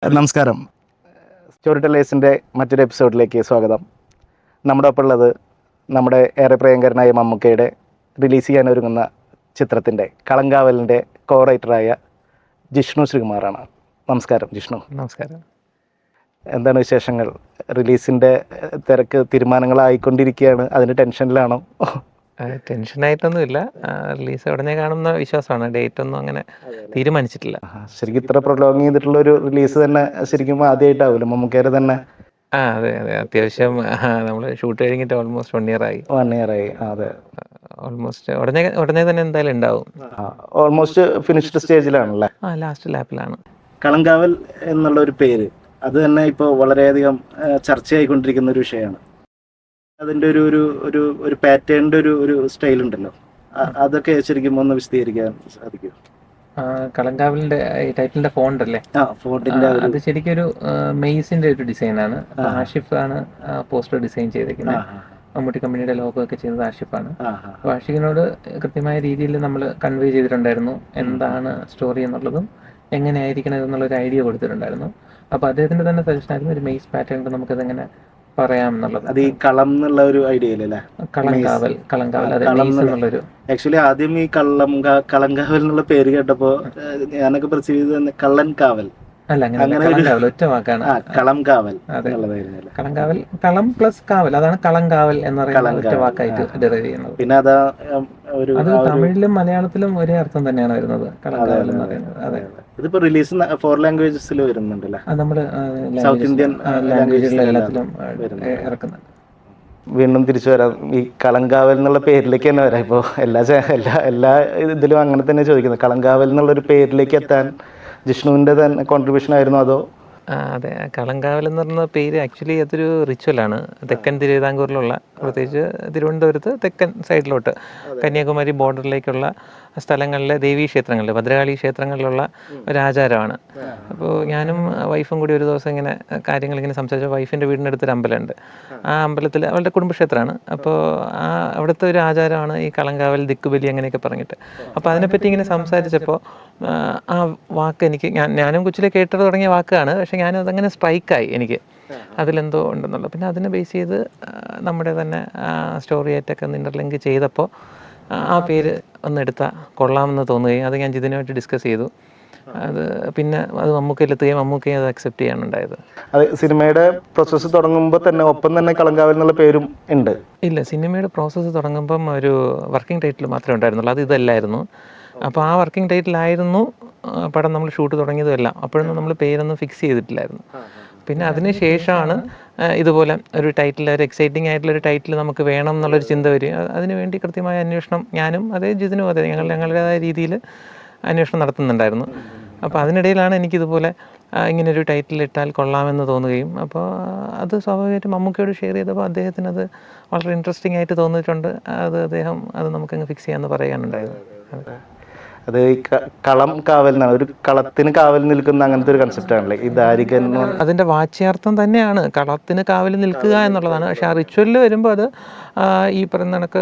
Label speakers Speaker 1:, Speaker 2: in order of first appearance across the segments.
Speaker 1: നമസ്കാരം. സ്റ്റോറി ടെല്ലേഴ്സിൻ്റെ മറ്റൊരു എപ്പിസോഡിലേക്ക് സ്വാഗതം. നമ്മുടെ ഒപ്പം ഉള്ളത് നമ്മുടെ ഏറെ പ്രിയങ്കരനായ മമ്മൂക്കയുടെ റിലീസ് ചെയ്യാനൊരുങ്ങുന്ന ചിത്രത്തിൻ്റെ കളങ്കാവലിൻ്റെ കോ റൈറ്ററായ ജിഷ്ണു ശ്രീകുമാറാണ്. നമസ്കാരം ജിഷ്ണു.
Speaker 2: നമസ്കാരം.
Speaker 1: എന്താണ് വിശേഷങ്ങൾ? റിലീസിൻ്റെ തിരക്ക് തീരുമാനങ്ങളായിക്കൊണ്ടിരിക്കുകയാണ്, അതിന് ടെൻഷനിലാണോ?
Speaker 2: ടെൻഷനായിട്ടൊന്നുമില്ല. റിലീസ് ഉടനെ കാണുന്ന വിശ്വാസമാണ്. ഡേറ്റ് ഒന്നും അങ്ങനെ തീരുമാനിച്ചിട്ടില്ല.
Speaker 1: ശരിക്കും ഇത്ര പ്രൊലോങ് ചെയ്തിട്ടുള്ളൊരു റിലീസ് തന്നെ ശരിക്കും ആദ്യമായിട്ടാവില്ല മമ്മൂക്കയുടെ തന്നെ?
Speaker 2: അതെ. അത്യാവശ്യം നമ്മൾ ഷൂട്ട് കഴിഞ്ഞിട്ട് ഓൾമോസ്റ്റ് 1 year ആയി.
Speaker 1: 1 year ആയി. അതെ,
Speaker 2: ഓൾമോസ്റ്റ് ഉടനെ തന്നെ എന്തായാലും ഉണ്ടാവും.
Speaker 1: ഓൾമോസ്റ്റ് ഫിനിഷ്ഡ് സ്റ്റേജിലാണല്ലേ?
Speaker 2: ലാസ്റ്റ് ലാപ്പിലാണ്.
Speaker 1: കളങ്കാവൽ എന്നുള്ള ഒരു പേര് അത് തന്നെ ഇപ്പോൾ വളരെയധികം ചർച്ചയായിക്കൊണ്ടിരിക്കുന്ന ഒരു വിഷയമാണ്. അതിൻ്റെ ഒരു പാറ്റേണിൻ്റെ ഒരു സ്റ്റൈൽ ഉണ്ടല്ലോ, അതൊക്കെ ശരിക്കും ഒന്ന് വിശദീകരിക്കാൻ സാധിക്കും?
Speaker 2: കളങ്കാവലിന്റെ ഈ ടൈറ്റിലിന്റെ ഫോണ്ട് അല്ലേ?
Speaker 1: ഫോണ്ടിന്റെ
Speaker 2: അത് ശരിക്കും ഒരു മെയ്സിന്റെ ഒരു ഡിസൈനാണ്. ആഷിഫ് ആണ് പോസ്റ്റർ ഡിസൈൻ ചെയ്തിരിക്കുന്നത്. മമ്മൂട്ടി കമ്പനിയുടെ ലോഗോ ഒക്കെ ചെയ്തത് ആഷിഫാണ്. അപ്പോൾ ആഷിഫിനോട് കൃത്യമായ രീതിയിൽ നമ്മൾ കൺവേ ചെയ്തിട്ടുണ്ടായിരുന്നു എന്താണ് സ്റ്റോറി എന്നുള്ളതും എങ്ങനെയായിരിക്കണം എന്നുള്ളൊരു ഐഡിയ കൊടുത്തിട്ടുണ്ടായിരുന്നു. അപ്പോൾ അദ്ദേഹത്തിന്റെ തന്നെ സജഷൻ ആയിരുന്നു ഒരു മെയ്സ് പാറ്റേൺ നമുക്കതെങ്ങനെ പറയാം എന്നുള്ളത്.
Speaker 1: അത് ഈ കളം എന്നുള്ള ഒരു ഐഡിയ അല്ലേ?
Speaker 2: കളങ്കാവൽ എന്നുള്ളൊരു
Speaker 1: ആക്ച്വലി ആദ്യം ഈ കളങ്കാവൽ എന്നുള്ള പേര് കേട്ടപ്പോ ഞാനൊക്കെ പെർസീവ് ചെയ്ത് കള്ളൻ കാവൽ
Speaker 2: അല്ല, അങ്ങനെ ഒറ്റ വാക്കാണ്.
Speaker 1: കളം കാവൽ.
Speaker 2: കളങ്കാവൽ, കളം പ്ലസ് കാവൽ, അതാണ് കളങ്കാവൽ എന്ന് പറയുന്ന ഒറ്റ വാക്കായിട്ട് ഡെറൈവ് ചെയ്യുന്നത്.
Speaker 1: പിന്നെ അത്
Speaker 2: തമിഴിലും മലയാളത്തിലും ഒരേ അർത്ഥം തന്നെയാണ് വരുന്നത്, കളങ്കാവൽ എന്ന് പറയുന്നത്. അതെ,
Speaker 1: ഇതിപ്പോ റിലീസ് 4 ലാംഗ്വേജസിൽ വരുന്നുണ്ടല്ലേ?
Speaker 2: നമ്മള്
Speaker 1: സൗത്ത് ഇന്ത്യൻ
Speaker 2: ലാംഗ്വേജുകളിൽ എല്ലാത്തിലും ഇറക്കുന്നുണ്ട്.
Speaker 1: വീണ്ടും തിരിച്ചു വരാം, ഈ കളങ്കാവൽ എന്നുള്ള പേരിലേക്ക് തന്നെ വരാം. ഇപ്പോൾ എല്ലാ ഇതിലും അങ്ങനെ തന്നെ ചോദിക്കുന്നത്, കളങ്കാവൽ എന്നുള്ളൊരു പേരിലേക്ക് എത്താൻ ജിഷ്ണുവിൻ്റെ തന്നെ കോൺട്രിബ്യൂഷൻ ആയിരുന്നു അതോ?
Speaker 2: അതെ, കളങ്കാവൽ എന്ന് പറയുന്ന പേര് ആക്ച്വലി അതൊരു റിച്വലാണ്. തെക്കൻ തിരുവിതാംകൂറിലുള്ള, പ്രത്യേകിച്ച് തിരുവനന്തപുരത്ത് തെക്കൻ സൈഡിലോട്ട് കന്യാകുമാരി ബോർഡറിലേക്കുള്ള സ്ഥലങ്ങളിലെ ദേവീ ക്ഷേത്രങ്ങളിൽ, ഭദ്രകാളി ക്ഷേത്രങ്ങളിലുള്ള ഒരു ആചാരമാണ്. അപ്പോൾ ഞാനും വൈഫും കൂടി ഒരു ദിവസം ഇങ്ങനെ കാര്യങ്ങളിങ്ങനെ സംസാരിച്ച വൈഫിൻ്റെ വീടിനടുത്തൊരു അമ്പലമുണ്ട്. ആ അമ്പലത്തിൽ അവളുടെ കുടുംബക്ഷേത്രമാണ്. അപ്പോൾ അവിടുത്തെ ഒരു ആചാരമാണ് ഈ കളങ്കാവൽ, ദിക്കുബലി അങ്ങനെയൊക്കെ പറഞ്ഞിട്ട്. അപ്പോൾ അതിനെപ്പറ്റി ഇങ്ങനെ സംസാരിച്ചപ്പോൾ ആ വാക്ക് ഞാനും കൊച്ചിലെ കേട്ടു തുടങ്ങിയ വാക്കാണ്. പക്ഷെ ഞാനതങ്ങനെ സ്ട്രൈക്കായി എനിക്ക്, അതിലെന്തോ ഉണ്ടെന്നുള്ളത്. പിന്നെ അതിനെ ബേസ് ചെയ്ത് നമ്മുടെ തന്നെ സ്റ്റോറി ആയിട്ടൊക്കെ ഒന്ന് ഇൻ്റർലിങ്ക് ചെയ്തപ്പോൾ ആ പേര് ഒന്നെടുത്താൽ കൊള്ളാമെന്ന് തോന്നുകയും അത് ഞാൻ ജിതിനുമായിട്ട് ഡിസ്കസ് ചെയ്തു. പിന്നെ അത് മമ്മൂക്കയിലെത്തുകയും മമ്മൂക്കയും അത് അക്സെപ്റ്റ് ചെയ്യാനുണ്ടായത്.
Speaker 1: അത് സിനിമയുടെ പ്രോസസ്സ് തുടങ്ങുമ്പോൾ തന്നെ ഒപ്പം തന്നെ കളങ്കാവൽ എന്നുള്ള പേരും ഉണ്ട്?
Speaker 2: ഇല്ല, സിനിമയുടെ പ്രോസസ്സ് തുടങ്ങുമ്പം ഒരു വർക്കിംഗ് ടൈറ്റിൽ മാത്രമേ ഉണ്ടായിരുന്നുള്ളൂ, അത് ഇതല്ലായിരുന്നു. അപ്പോൾ ആ വർക്കിംഗ് ടൈറ്റിലായിരുന്നു പടം നമ്മൾ ഷൂട്ട് തുടങ്ങിയതുമെല്ലാം. അപ്പോഴൊന്നും നമ്മൾ പേരൊന്നും ഫിക്സ് ചെയ്തിട്ടില്ലായിരുന്നു. പിന്നെ അതിന് ശേഷമാണ് ഇതുപോലെ ഒരു ടൈറ്റിൽ, ഒരു എക്സൈറ്റിംഗ് ആയിട്ടുള്ളൊരു ടൈറ്റിൽ നമുക്ക് വേണം എന്നുള്ളൊരു ചിന്ത വരിക. അതിനുവേണ്ടി കൃത്യമായ അന്വേഷണം ഞാനും അതേ ജിതിനും അതെ ഞങ്ങളുടേതായ രീതിയിൽ അന്വേഷണം നടത്തുന്നുണ്ടായിരുന്നു. അപ്പോൾ അതിനിടയിലാണ് എനിക്കിതുപോലെ ഇങ്ങനൊരു ടൈറ്റിൽ ഇട്ടാൽ കൊള്ളാമെന്ന് തോന്നുകയും, അപ്പോൾ അത് സ്വാഭാവികമായിട്ടും മമ്മൂക്കയോട് ഷെയർ ചെയ്തപ്പോൾ അദ്ദേഹത്തിന് അത് വളരെ ഇൻട്രസ്റ്റിംഗ് ആയിട്ട് തോന്നിയിട്ടുണ്ട്. അദ്ദേഹം അത് നമുക്കങ്ങ് ഫിക്സ് ചെയ്യാമെന്ന് പറയാനുണ്ടായത്.
Speaker 1: അത് ഈ കളം കാവൽ എന്നാണ്, ഒരു കളത്തിന് കാവൽ നിൽക്കുന്ന അങ്ങനത്തെ ഒരു കൺസെപ്റ്റ് ആണല്ലേ ഈ ദാരികൻ?
Speaker 2: അതിൻ്റെ വാച്യാർത്ഥം തന്നെയാണ് കളത്തിന് കാവൽ നിൽക്കുക എന്നുള്ളതാണ്. പക്ഷെ ആ റിച്വലിൽ വരുമ്പോൾ അത് ഈ പറയുന്ന കണക്ക്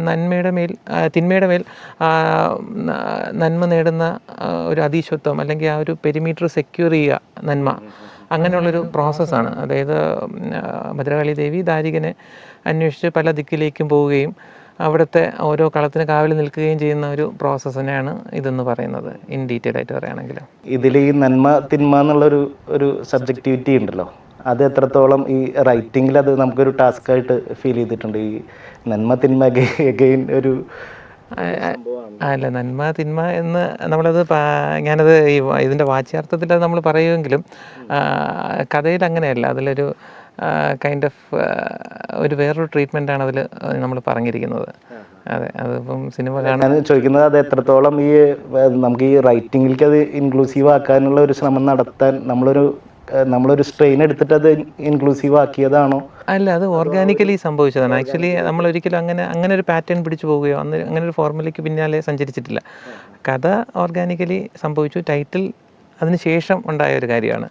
Speaker 2: നന്മയുടെ മേൽ തിന്മയുടെ മേൽ നന്മ നേടുന്ന ഒരു അതീശത്വം, അല്ലെങ്കിൽ ആ ഒരു പെരിമീറ്റർ സെക്യൂർ ചെയ്യുക, നന്മ, അങ്ങനെയുള്ളൊരു പ്രോസസ്സാണ്. അതായത് ഭദ്രകാളി ദേവി ദാരികനെ അന്വേഷിച്ച് പല ദിക്കിലേക്കും പോവുകയും അവിടുത്തെ ഓരോ കളത്തിന് കാവൽ നിൽക്കുകയും ചെയ്യുന്ന ഒരു പ്രോസസ്സ് തന്നെയാണ് ഇതെന്ന് പറയുന്നത്, ഇൻ ഡീറ്റെയിൽ ആയിട്ട് പറയുകയാണെങ്കിൽ.
Speaker 1: ഇതിൽ ഈ നന്മ തിന്മ എന്നുള്ളൊരു സബ്ജക്റ്റിവിറ്റി ഉണ്ടല്ലോ, അത് എത്രത്തോളം ഈ റൈറ്റിങ്ങിൽ അത് നമുക്കൊരു ടാസ്ക് ആയിട്ട് ഫീൽ ചെയ്തിട്ടുണ്ട്? ഈ നന്മ തിന്മ അഗെയിൻ ഒരു
Speaker 2: അല്ല, നന്മ തിന്മ എന്ന് നമ്മളത് ഞാനത് ഇതിൻ്റെ വാച്യാർത്ഥത്തിൽ അത് നമ്മൾ പറയുമെങ്കിലും കഥയിൽ അങ്ങനെയല്ല. അതിലൊരു കൈൻഡ് ഓഫ് ഒരു വേറൊരു ട്രീറ്റ്മെൻറ്റാണ് അതിൽ നമ്മൾ പറഞ്ഞിരിക്കുന്നത്. അതെ, അതിപ്പം സിനിമ കാണാൻ
Speaker 1: ചോദിക്കുന്നത്, അത് എത്രത്തോളം ഈ നമുക്ക് ഈ റൈറ്റിങ്ങിലേക്ക് അത് ഇൻക്ലൂസീവ് ആക്കാനുള്ള ഒരു ശ്രമം നടത്താൻ നമ്മളൊരു സ്ട്രെയിൻ എടുത്തിട്ട് അത് ഇൻക്ലൂസീവ് ആക്കിയതാണോ?
Speaker 2: അല്ല, അത് ഓർഗാനിക്കലി സംഭവിച്ചതാണ്. ആക്ച്വലി നമ്മൾ ഒരിക്കലും അങ്ങനെ ഒരു പാറ്റേൺ പിടിച്ചു പോവുകയോ അങ്ങനെ ഒരു ഫോർമുലയ്ക്ക് പിന്നാലെ സഞ്ചരിച്ചിട്ടില്ല. കഥ ഓർഗാനിക്കലി സംഭവിച്ചു, ടൈറ്റിൽ അതിനുശേഷം ഉണ്ടായ ഒരു കാര്യമാണ്.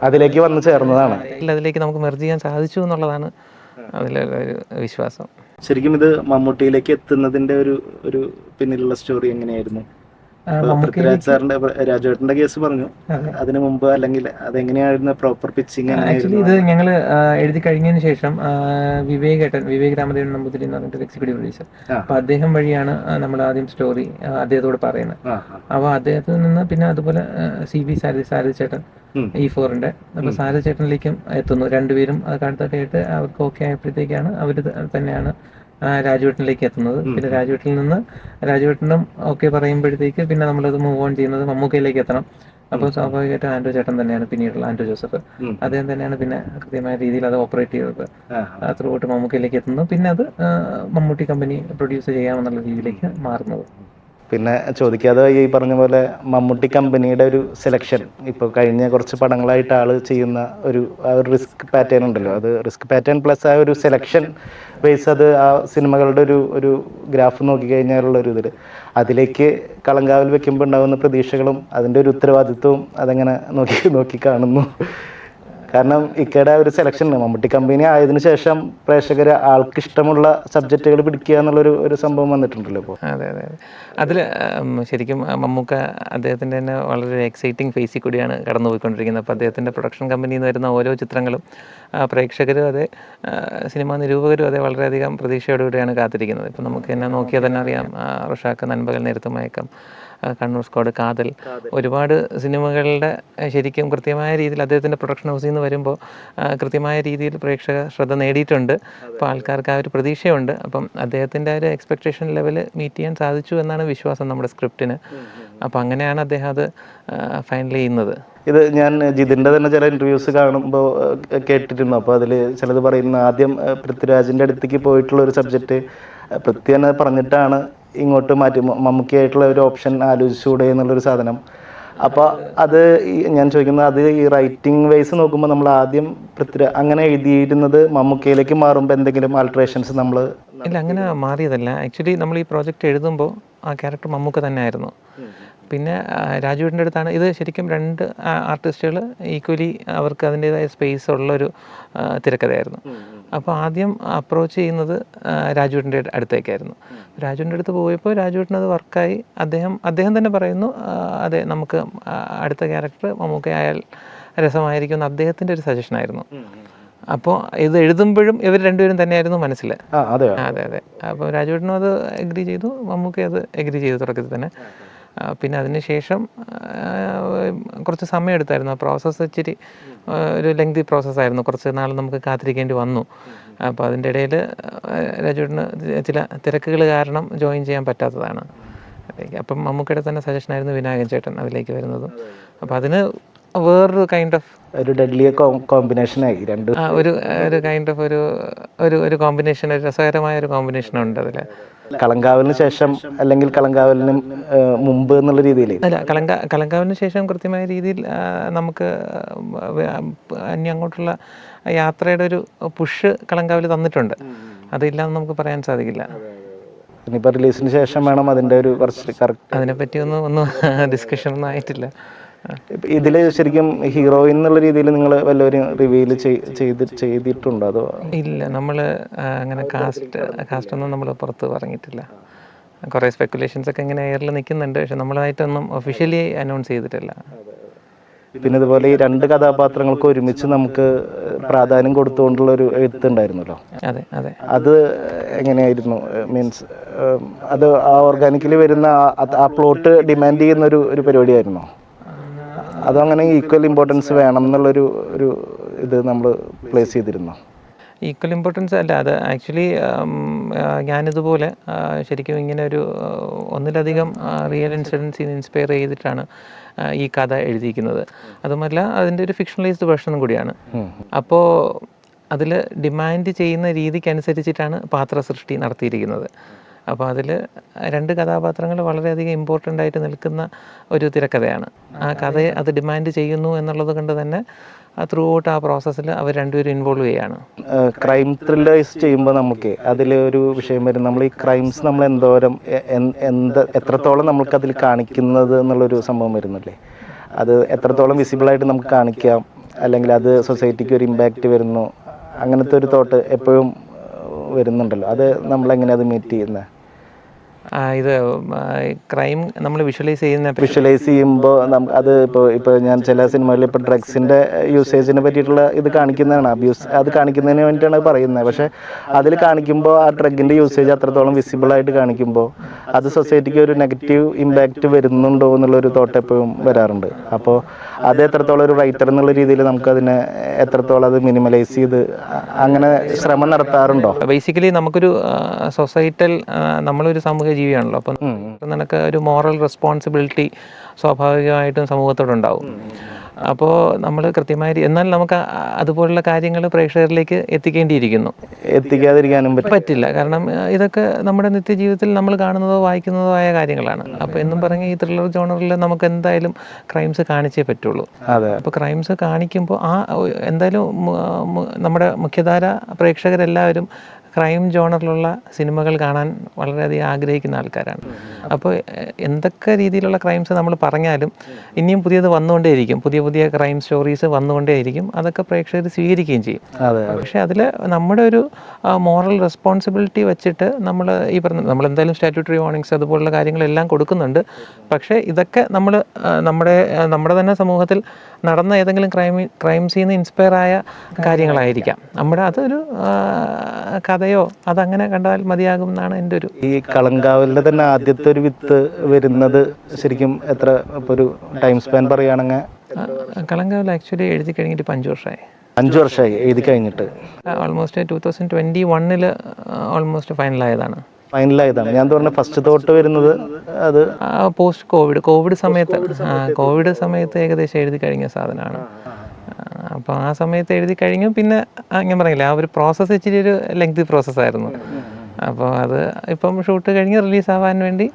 Speaker 1: അതിലേക്ക് വന്നു ചേർന്നതാണ്.
Speaker 2: അതിലേക്ക് നമുക്ക് മെർജ് ചെയ്യാൻ സാധിച്ചു എന്നുള്ളതാണ് അതിലൊരു വിശ്വാസം.
Speaker 1: ശരിക്കും ഇത് മമ്മൂട്ടിയിലേക്ക് എത്തുന്നതിൻ്റെ ഒരു പിന്നിലുള്ള സ്റ്റോറി എങ്ങനെയായിരുന്നു? പൃഥ്വിരാജ് സാറിന്റെ രാജുവേട്ടന്റെ കേസ് പറഞ്ഞു, അതിനു മുമ്പ് അല്ലെങ്കിൽ അതെങ്ങനെയായിരുന്നു പ്രോപ്പർ പിച്ചിങ്?
Speaker 2: ആക്ച്വലി ഇത് ഞങ്ങൾ എഴുതി കഴിഞ്ഞതിന് ശേഷം വിവേക് രാമദേവൻ നമ്പൂതിരി എന്ന് പറഞ്ഞിട്ട് എക്സിക്യൂട്ടീവ് പ്രൊഡ്യൂസർ, അപ്പൊ അദ്ദേഹം വഴിയാണ് നമ്മൾ ആദ്യം സ്റ്റോറി അദ്ദേഹത്തോട് പറയുന്നത്. അപ്പൊ അദ്ദേഹത്തിൽ നിന്ന് പിന്നെ അതുപോലെ സാരഥി ചേട്ടൻ E4-ന്റെ, അപ്പൊ സാരഥി ചേട്ടനിലേക്കും എത്തുന്നു. രണ്ടുപേരും അത് കണ്ടൊക്കെ ആയിട്ട് അവർക്ക് ഓക്കെ ആയപ്പോഴത്തേക്കാണ് അവർ തന്നെയാണ് രാജുവേട്ടനിലേക്ക് എത്തുന്നത്. പിന്നെ രാജുവേട്ടനും ഓക്കെ പറയുമ്പോഴത്തേക്ക് പിന്നെ നമ്മളത് മൂവ് ഓൺ ചെയ്യുന്നത് മമ്മൂക്കയിലേക്ക് എത്തണം. അപ്പോൾ സ്വാഭാവികമായിട്ടും ആൻഡ്രോ ചേട്ടൻ തന്നെയാണ് പിന്നീടുള്ള ആൻഡ്രോ ജോസഫ്. അദ്ദേഹം തന്നെയാണ് പിന്നെ കൃത്യമായ രീതിയിൽ അത് ഓപ്പറേറ്റ് ചെയ്തത്. ത്രൂ ഔട്ട് മമ്മൂക്കയിലേക്ക് എത്തുന്നു. പിന്നെ അത് മമ്മൂട്ടി കമ്പനി പ്രൊഡ്യൂസ് ചെയ്യാമെന്നുള്ള രീതിയിലേക്ക് മാറുന്നത്.
Speaker 1: പിന്നെ ചോദിക്കാതെ ഈ പറഞ്ഞ പോലെ മമ്മൂട്ടി കമ്പനിയുടെ ഒരു സെലക്ഷൻ, ഇപ്പോൾ കഴിഞ്ഞ കുറച്ച് പടങ്ങളായിട്ട് ആള് ചെയ്യുന്ന ഒരു റിസ്ക് പാറ്റേൺ ഉണ്ടല്ലോ, അത് റിസ്ക് പാറ്റേൺ പ്ലസ് ആ ഒരു സെലക്ഷൻ ബേസ്, അത് ആ സിനിമകളുടെ ഒരു ഗ്രാഫ് നോക്കിക്കഴിഞ്ഞാലുള്ള ഒരു ഇതിൽ അതിലേക്ക് കളങ്കാവൽ വെക്കുമ്പോൾ ഉണ്ടാകുന്ന പ്രതീക്ഷകളും അതിൻ്റെ ഒരു ഉത്തരവാദിത്വവും അതെങ്ങനെ നോക്കി കാണുന്നു? കാരണം ഇക്കയുടെ ഒരു സെലക്ഷൻ മമ്മൂട്ടി കമ്പനി ആയതിനു ശേഷം പ്രേക്ഷകർ ആൾക്ക് ഇഷ്ടമുള്ള സബ്ജക്റ്റുകൾ പിടിക്കുക എന്നുള്ളൊരു സംഭവം വന്നിട്ടുണ്ടല്ലോ ഇപ്പോൾ.
Speaker 2: അതെ, അതിൽ ശരിക്കും മമ്മൂക്ക അദ്ദേഹത്തിൻ്റെ തന്നെ വളരെ എക്സൈറ്റിംഗ് ഫേസിൽ കൂടിയാണ് കടന്നുപോയിക്കൊണ്ടിരിക്കുന്നത്. അപ്പോൾ അദ്ദേഹത്തിൻ്റെ പ്രൊഡക്ഷൻ കമ്പനിയിൽ നിന്ന് വരുന്ന ഓരോ ചിത്രങ്ങളും പ്രേക്ഷകരും അതെ, സിനിമാ നിരൂപകരും അതെ, വളരെയധികം പ്രതീക്ഷയോടുകൂടിയാണ് കാത്തിരിക്കുന്നത്. ഇപ്പം നമുക്ക് തന്നെ നോക്കിയാൽ തന്നെ അറിയാം, റുഷാക്ക്, നൻപകൽ നേരത്ത് മയക്കം, കണ്ണൂർ സ്ക്വാഡ്, കാതൽ, ഒരുപാട് സിനിമകളുടെ ശരിക്കും കൃത്യമായ രീതിയിൽ അദ്ദേഹത്തിൻ്റെ പ്രൊഡക്ഷൻ ഹൗസിൽ നിന്ന് വരുമ്പോൾ കൃത്യമായ രീതിയിൽ പ്രേക്ഷക ശ്രദ്ധ നേടിയിട്ടുണ്ട്. അപ്പോൾ ആൾക്കാർക്ക് ആ ഒരു പ്രതീക്ഷയുണ്ട്. അപ്പം അദ്ദേഹത്തിൻ്റെ ആ ഒരു എക്സ്പെക്റ്റേഷൻ ലെവൽ മീറ്റ് ചെയ്യാൻ സാധിച്ചു എന്നാണ് വിശ്വാസം നമ്മുടെ സ്ക്രിപ്റ്റിന്. അപ്പം അങ്ങനെയാണ് അദ്ദേഹം അത് ഫൈനൽ ചെയ്യുന്നത്.
Speaker 1: ഇത് ഞാൻ ജിതിൻ്റെ തന്നെ ചില ഇൻ്റർവ്യൂസ് കാണുമ്പോൾ കേട്ടിരുന്നു. അപ്പോൾ അതിൽ ചിലത് പറയുന്ന, ആദ്യം പൃഥ്വിരാജിൻ്റെ അടുത്തേക്ക് പോയിട്ടുള്ള ഒരു സബ്ജക്റ്റ് പൃഥ്വി തന്നെ പറഞ്ഞിട്ടാണ് ഇങ്ങോട്ട് മാറ്റി മമ്മൂക്കിയായിട്ടുള്ള ഒരു ഓപ്ഷൻ ആലോചിച്ചുകൂടെ എന്നുള്ളൊരു സാധനം. അപ്പോൾ അത് ഞാൻ ചോദിക്കുന്നത്, അത് ഈ റൈറ്റിംഗ് വൈസ് നോക്കുമ്പോൾ നമ്മൾ ആദ്യം അങ്ങനെ എഴുതിയിരുന്നത് മമ്മൂക്കയിലേക്ക് മാറുമ്പോൾ എന്തെങ്കിലും ആൾട്രേഷൻസ് നമ്മൾ?
Speaker 2: ഇല്ല, അങ്ങനെ മാറിയതല്ല. ആക്ച്വലി നമ്മൾ ഈ പ്രോജക്റ്റ് എഴുതുമ്പോൾ ആ ക്യാരക്ടർ മമ്മൂക്ക തന്നെ ആയിരുന്നു. പിന്നെ രാജുവേട്ടൻ്റെ അടുത്താണ് ഇത്. ശരിക്കും രണ്ട് ആർട്ടിസ്റ്റുകൾ ഈക്വലി അവർക്ക് അതിൻ്റേതായ സ്പേസ് ഉള്ളൊരു തിരക്കഥയായിരുന്നു. അപ്പോൾ ആദ്യം അപ്രോച്ച് ചെയ്യുന്നത് രാജുവേട്ടൻ്റെ അടുത്തേക്കായിരുന്നു. രാജുവേട്ടൻ്റെ അടുത്ത് പോയപ്പോൾ രാജുവേട്ടനത് വർക്കായി. അദ്ദേഹം തന്നെ പറയുന്നു, അതെ, നമുക്ക് അടുത്ത ക്യാരക്ടർ മമ്മൂക്ക ആയാൽ രസമായിരിക്കും എന്ന് അദ്ദേഹത്തിൻ്റെ ഒരു സജഷനായിരുന്നു. അപ്പോൾ ഇത് എഴുതുമ്പോഴും ഇവർ രണ്ടുപേരും തന്നെയായിരുന്നു മനസ്സിൽ. അതെ. അപ്പോൾ രാജുവേട്ടനും അത് എഗ്രി ചെയ്തു, മമ്മൂക്ക അത് എഗ്രി ചെയ്തു തുടക്കത്തിൽ തന്നെ. പിന്നെ അതിന് ശേഷം കുറച്ച് സമയം എടുത്തായിരുന്നു. ആ പ്രോസസ്സ് ഇച്ചിരി ഒരു ലെങ്തി പ്രോസസ്സായിരുന്നു. കുറച്ച് നാൾ നമുക്ക് കാത്തിരിക്കേണ്ടി വന്നു. അപ്പോൾ അതിൻ്റെ ഇടയിൽ രാജുവേട്ടന് ചില തിരക്കുകൾ കാരണം ജോയിൻ ചെയ്യാൻ പറ്റാത്തതാണ്. അപ്പം മമ്മൂക്കയുടെ തന്നെ സജഷനായിരുന്നു വിനായകൻ ചേട്ടൻ അതിലേക്ക് വരുന്നതും. അപ്പോൾ അതിന് വേറൊരു കൈൻഡ് ഓഫ്
Speaker 1: ഒരു ഡെഡ്ലി കോമ്പിനേഷനായി രണ്ട്
Speaker 2: ഒരു കൈൻഡ് ഓഫ് ഒരു കോമ്പിനേഷൻ, ഒരു രസകരമായ ഒരു കോമ്പിനേഷൻ ഉണ്ട് അതിൽ.
Speaker 1: കളങ്കാവലിന് ശേഷം അല്ലെങ്കിൽ കളങ്കാവലിന് മുമ്പ് എന്നുള്ള രീതിയിൽ
Speaker 2: അല്ല, കളങ്കാവലിന് ശേഷം കൃത്യമായ രീതിയിൽ നമുക്ക് അങ്ങോട്ടുള്ള യാത്രയുടെ ഒരു പുഷ് കളങ്കാവൽ തന്നിട്ടുണ്ട്. അതില്ലാന്ന് നമുക്ക് പറയാൻ സാധിക്കില്ല.
Speaker 1: ഇനിയിപ്പോൾ റിലീസിന് ശേഷം വേണം അതിൻ്റെ ഒരു കുറച്ച് കറക്റ്റ്,
Speaker 2: അതിനെപ്പറ്റി ഒന്നും ഡിസ്കഷൻ ഒന്നും ആയിട്ടില്ല.
Speaker 1: ഇതിൽ ശരിക്കും ഹീറോയിൻ എന്നുള്ള രീതിയിൽ നിങ്ങൾ വല്ലവരും റിവീൽ ചെയ്തിട്ടുണ്ടോ? അതോ
Speaker 2: ഇല്ല, നമ്മൾ അങ്ങനെ കാസ്റ്റ് ഒന്നും നമ്മൾ പുറത്ത് പറഞ്ഞിട്ടില്ല. കുറേ സ്പെക്കുലേഷൻസ് ഒക്കെ ഇങ്ങനെ എയറിൽ നിൽക്കുന്നുണ്ട്, പക്ഷെ നമ്മളായിട്ടൊന്നും ഒഫീഷ്യലി അനൗൺസ് ചെയ്തിട്ടില്ല.
Speaker 1: പിന്നെ ഇതുപോലെ ഈ രണ്ട് കഥാപാത്രങ്ങൾക്ക് ഒരുമിച്ച് നമുക്ക് പ്രാധാന്യം കൊടുത്തുകൊണ്ടുള്ള ഒരു എഴുത്തുണ്ടായിരുന്നല്ലോ.
Speaker 2: അതെ.
Speaker 1: അത് എങ്ങനെയായിരുന്നു? മീൻസ് അത് ആ ഓർഗാനിക്കലി വരുന്ന ആ പ്ലോട്ട് ഡിമാൻഡ് ചെയ്യുന്ന ഒരു പരിപാടിയായിരുന്നോ? അതങ്ങനെ ഈക്വൽ ഇമ്പോർട്ടൻസ് വേണം എന്നുള്ളൊരു ഇത് നമ്മൾ പ്ലേസ് ചെയ്തിരുന്നു?
Speaker 2: ഈക്വൽ ഇമ്പോർട്ടൻസ് അല്ല, അത് ആക്ച്വലി ഞാനിതുപോലെ ശരിക്കും ഇങ്ങനെ ഒന്നിലധികം റിയൽ ഇൻസിഡൻസിൽ ഇൻസ്പയർ ചെയ്തിട്ടാണ് ഈ കഥ എഴുതിയിരിക്കുന്നത്. അതുമല്ല, അതിൻ്റെ ഒരു ഫിക്ഷണലൈസ്ഡ് വേർഷനും കൂടിയാണ്. അപ്പോൾ അതിൽ ഡിമാൻഡ് ചെയ്യുന്ന രീതിക്കനുസരിച്ചിട്ടാണ് പാത്രസൃഷ്ടി നടത്തിയിരിക്കുന്നത്. അപ്പോൾ അതിൽ രണ്ട് കഥാപാത്രങ്ങൾ വളരെയധികം ഇമ്പോർട്ടൻ്റ് ആയിട്ട് നിൽക്കുന്ന ഒരു തിരക്കഥയാണ്. ആ കഥയെ അത് ഡിമാൻഡ് ചെയ്യുന്നു എന്നുള്ളത് കൊണ്ട് തന്നെ ത്രൂ ഔട്ട് ആ പ്രോസസ്സിൽ അവർ രണ്ടുപേരും ഇൻവോൾവ് ചെയ്യാണ്.
Speaker 1: ക്രൈം ത്രില്ലേഴ്സ് ചെയ്യുമ്പോൾ നമുക്ക് അതിലൊരു വിഷയം വരും, നമ്മൾ ഈ ക്രൈംസ് നമ്മൾ എന്തോരം എത്രത്തോളം നമുക്കതിൽ കാണിക്കുന്നത് എന്നുള്ളൊരു സംഭവം വരുന്നില്ലേ? അത് എത്രത്തോളം വിസിബിളായിട്ട് നമുക്ക് കാണിക്കാം, അല്ലെങ്കിൽ അത് സൊസൈറ്റിക്ക് ഒരു ഇമ്പാക്റ്റ് വരുന്നു, അങ്ങനത്തെ ഒരു തോട്ട് എപ്പോഴും വരുന്നുണ്ടല്ലോ. അത് നമ്മളെങ്ങനെ അത് മീറ്റ് ചെയ്യുന്നത്?
Speaker 2: ഇത് ക്രൈം നമ്മൾ
Speaker 1: വിഷ്വലൈസ് ചെയ്യുമ്പോൾ അത് ഇപ്പോൾ ഞാൻ ചില സിനിമകളിൽ ഇപ്പോൾ ഡ്രഗ്സിൻ്റെ യൂസേജിനെ പറ്റിയിട്ടുള്ള ഇത് കാണിക്കുന്നതാണ്, അബ്യൂസ് അത് കാണിക്കുന്നതിന് വേണ്ടിയിട്ടാണ് പറയുന്നത്. പക്ഷേ അതിൽ കാണിക്കുമ്പോൾ ആ ഡ്രഗിൻ്റെ യൂസേജ് അത്രത്തോളം വിസിബിളായിട്ട് കാണിക്കുമ്പോൾ അത് സൊസൈറ്റിക്ക് ഒരു നെഗറ്റീവ് ഇമ്പാക്റ്റ് വരുന്നുണ്ടോ എന്നുള്ളൊരു തോട്ട് എപ്പോഴും വരാറുണ്ട്. അപ്പോൾ അത് എത്രത്തോളം ഒരു റൈറ്റർ എന്നുള്ള രീതിയിൽ നമുക്കതിനെ എത്രത്തോളം അത് മിനിമലൈസ് ചെയ്ത് അങ്ങനെ ശ്രമം നടത്താറുണ്ടോ?
Speaker 2: ബേസിക്കലി നമുക്കൊരു സൊസൈറ്റൽ നമ്മളൊരു സാമൂഹിക ജീവിയാണല്ലോ. അപ്പം നിനക്ക് ഒരു മോറൽ റെസ്പോൺസിബിലിറ്റി സ്വാഭാവികമായിട്ടും സമൂഹത്തോടുണ്ടാവും. അപ്പോൾ നമ്മൾ കൃത്യമായി, എന്നാൽ നമുക്ക് അതുപോലുള്ള കാര്യങ്ങൾ പ്രേക്ഷകരിലേക്ക്
Speaker 1: എത്തിക്കാതിരിക്കാനും
Speaker 2: പറ്റില്ല. കാരണം ഇതൊക്കെ നമ്മുടെ നിത്യജീവിതത്തിൽ നമ്മൾ കാണുന്നതോ വായിക്കുന്നതോ ആയ കാര്യങ്ങളാണ്. അപ്പോൾ എന്നും പറഞ്ഞ് ഈ ത്രില്ലർ ജോണറിൽ നമുക്ക് എന്തായാലും ക്രൈംസ് കാണിച്ചേ പറ്റുള്ളൂ. അപ്പോൾ ക്രൈംസ് കാണിക്കുമ്പോൾ എന്തായാലും നമ്മുടെ മുഖ്യധാര പ്രേക്ഷകരെല്ലാവരും ക്രൈം ജോണറിലുള്ള സിനിമകൾ കാണാൻ വളരെയധികം ആഗ്രഹിക്കുന്ന ആൾക്കാരാണ്. അപ്പോൾ എന്തൊക്കെ രീതിയിലുള്ള ക്രൈംസ് നമ്മൾ പറഞ്ഞാലും ഇനിയും പുതിയത് വന്നുകൊണ്ടേയിരിക്കും, പുതിയ പുതിയ ക്രൈം സ്റ്റോറീസ് വന്നുകൊണ്ടേയിരിക്കും. അതൊക്കെ പ്രേക്ഷകർ സ്വീകരിക്കുകയും ചെയ്യും. പക്ഷേ അതിൽ നമ്മുടെ ഒരു മോറൽ റെസ്പോൺസിബിലിറ്റി വെച്ചിട്ട് നമ്മൾ ഈ പറഞ്ഞ നമ്മളെന്തായാലും സ്റ്റാറ്റ്യൂട്ടറി വാർണിങ്സ് അതുപോലുള്ള കാര്യങ്ങളെല്ലാം കൊടുക്കുന്നുണ്ട്. പക്ഷേ ഇതൊക്കെ നമ്മുടെ തന്നെ സമൂഹത്തിൽ നടന്ന ഏതെങ്കിലും ക്രൈംസിൽ നിന്ന് ഇൻസ്പയർ ആയ കാര്യങ്ങളായിരിക്കാം. അതൊരു കഥയോ അതങ്ങനെ കണ്ടാൽ മതിയാകും എന്നാണ് എൻ്റെ ഒരു.
Speaker 1: ഈ കളങ്കാവലിൻ്റെ തന്നെ ആദ്യത്തെ ഒരു വിത്ത് വരുന്നത് ശരിക്കും എത്ര ഒരു ടൈം സ്പാൻ പറയുകയാണെങ്കിൽ?
Speaker 2: കളങ്കാവൽ ആക്ച്വലി എഴുതി കഴിഞ്ഞിട്ട് 5 വർഷമായി.
Speaker 1: 5 വർഷമായി എഴുതി കഴിഞ്ഞിട്ട്?
Speaker 2: ഓൾമോസ്റ്റ് 2021 ഓൾമോസ്റ്റ് ഫൈനലായതാണ്.
Speaker 1: ഞാൻ തോന്നുന്നു ഫസ്റ്റ് തോട്ട് വരുന്നത് അത്
Speaker 2: പോസ്റ്റ് കോവിഡ് സമയത്ത് ഏകദേശം എഴുതി കഴിഞ്ഞ സാധനമാണ്. അപ്പോൾ ആ സമയത്ത് എഴുതി കഴിഞ്ഞു. പിന്നെ ഞാൻ പറഞ്ഞില്ല, ആ ഒരു പ്രോസസ്സ് ഇച്ചിരി ഒരു ലെങ്തി പ്രോസസ്സായിരുന്നു. അപ്പോൾ അത് ഇപ്പം ഷൂട്ട് കഴിഞ്ഞ് റിലീസാവാൻ വേണ്ടി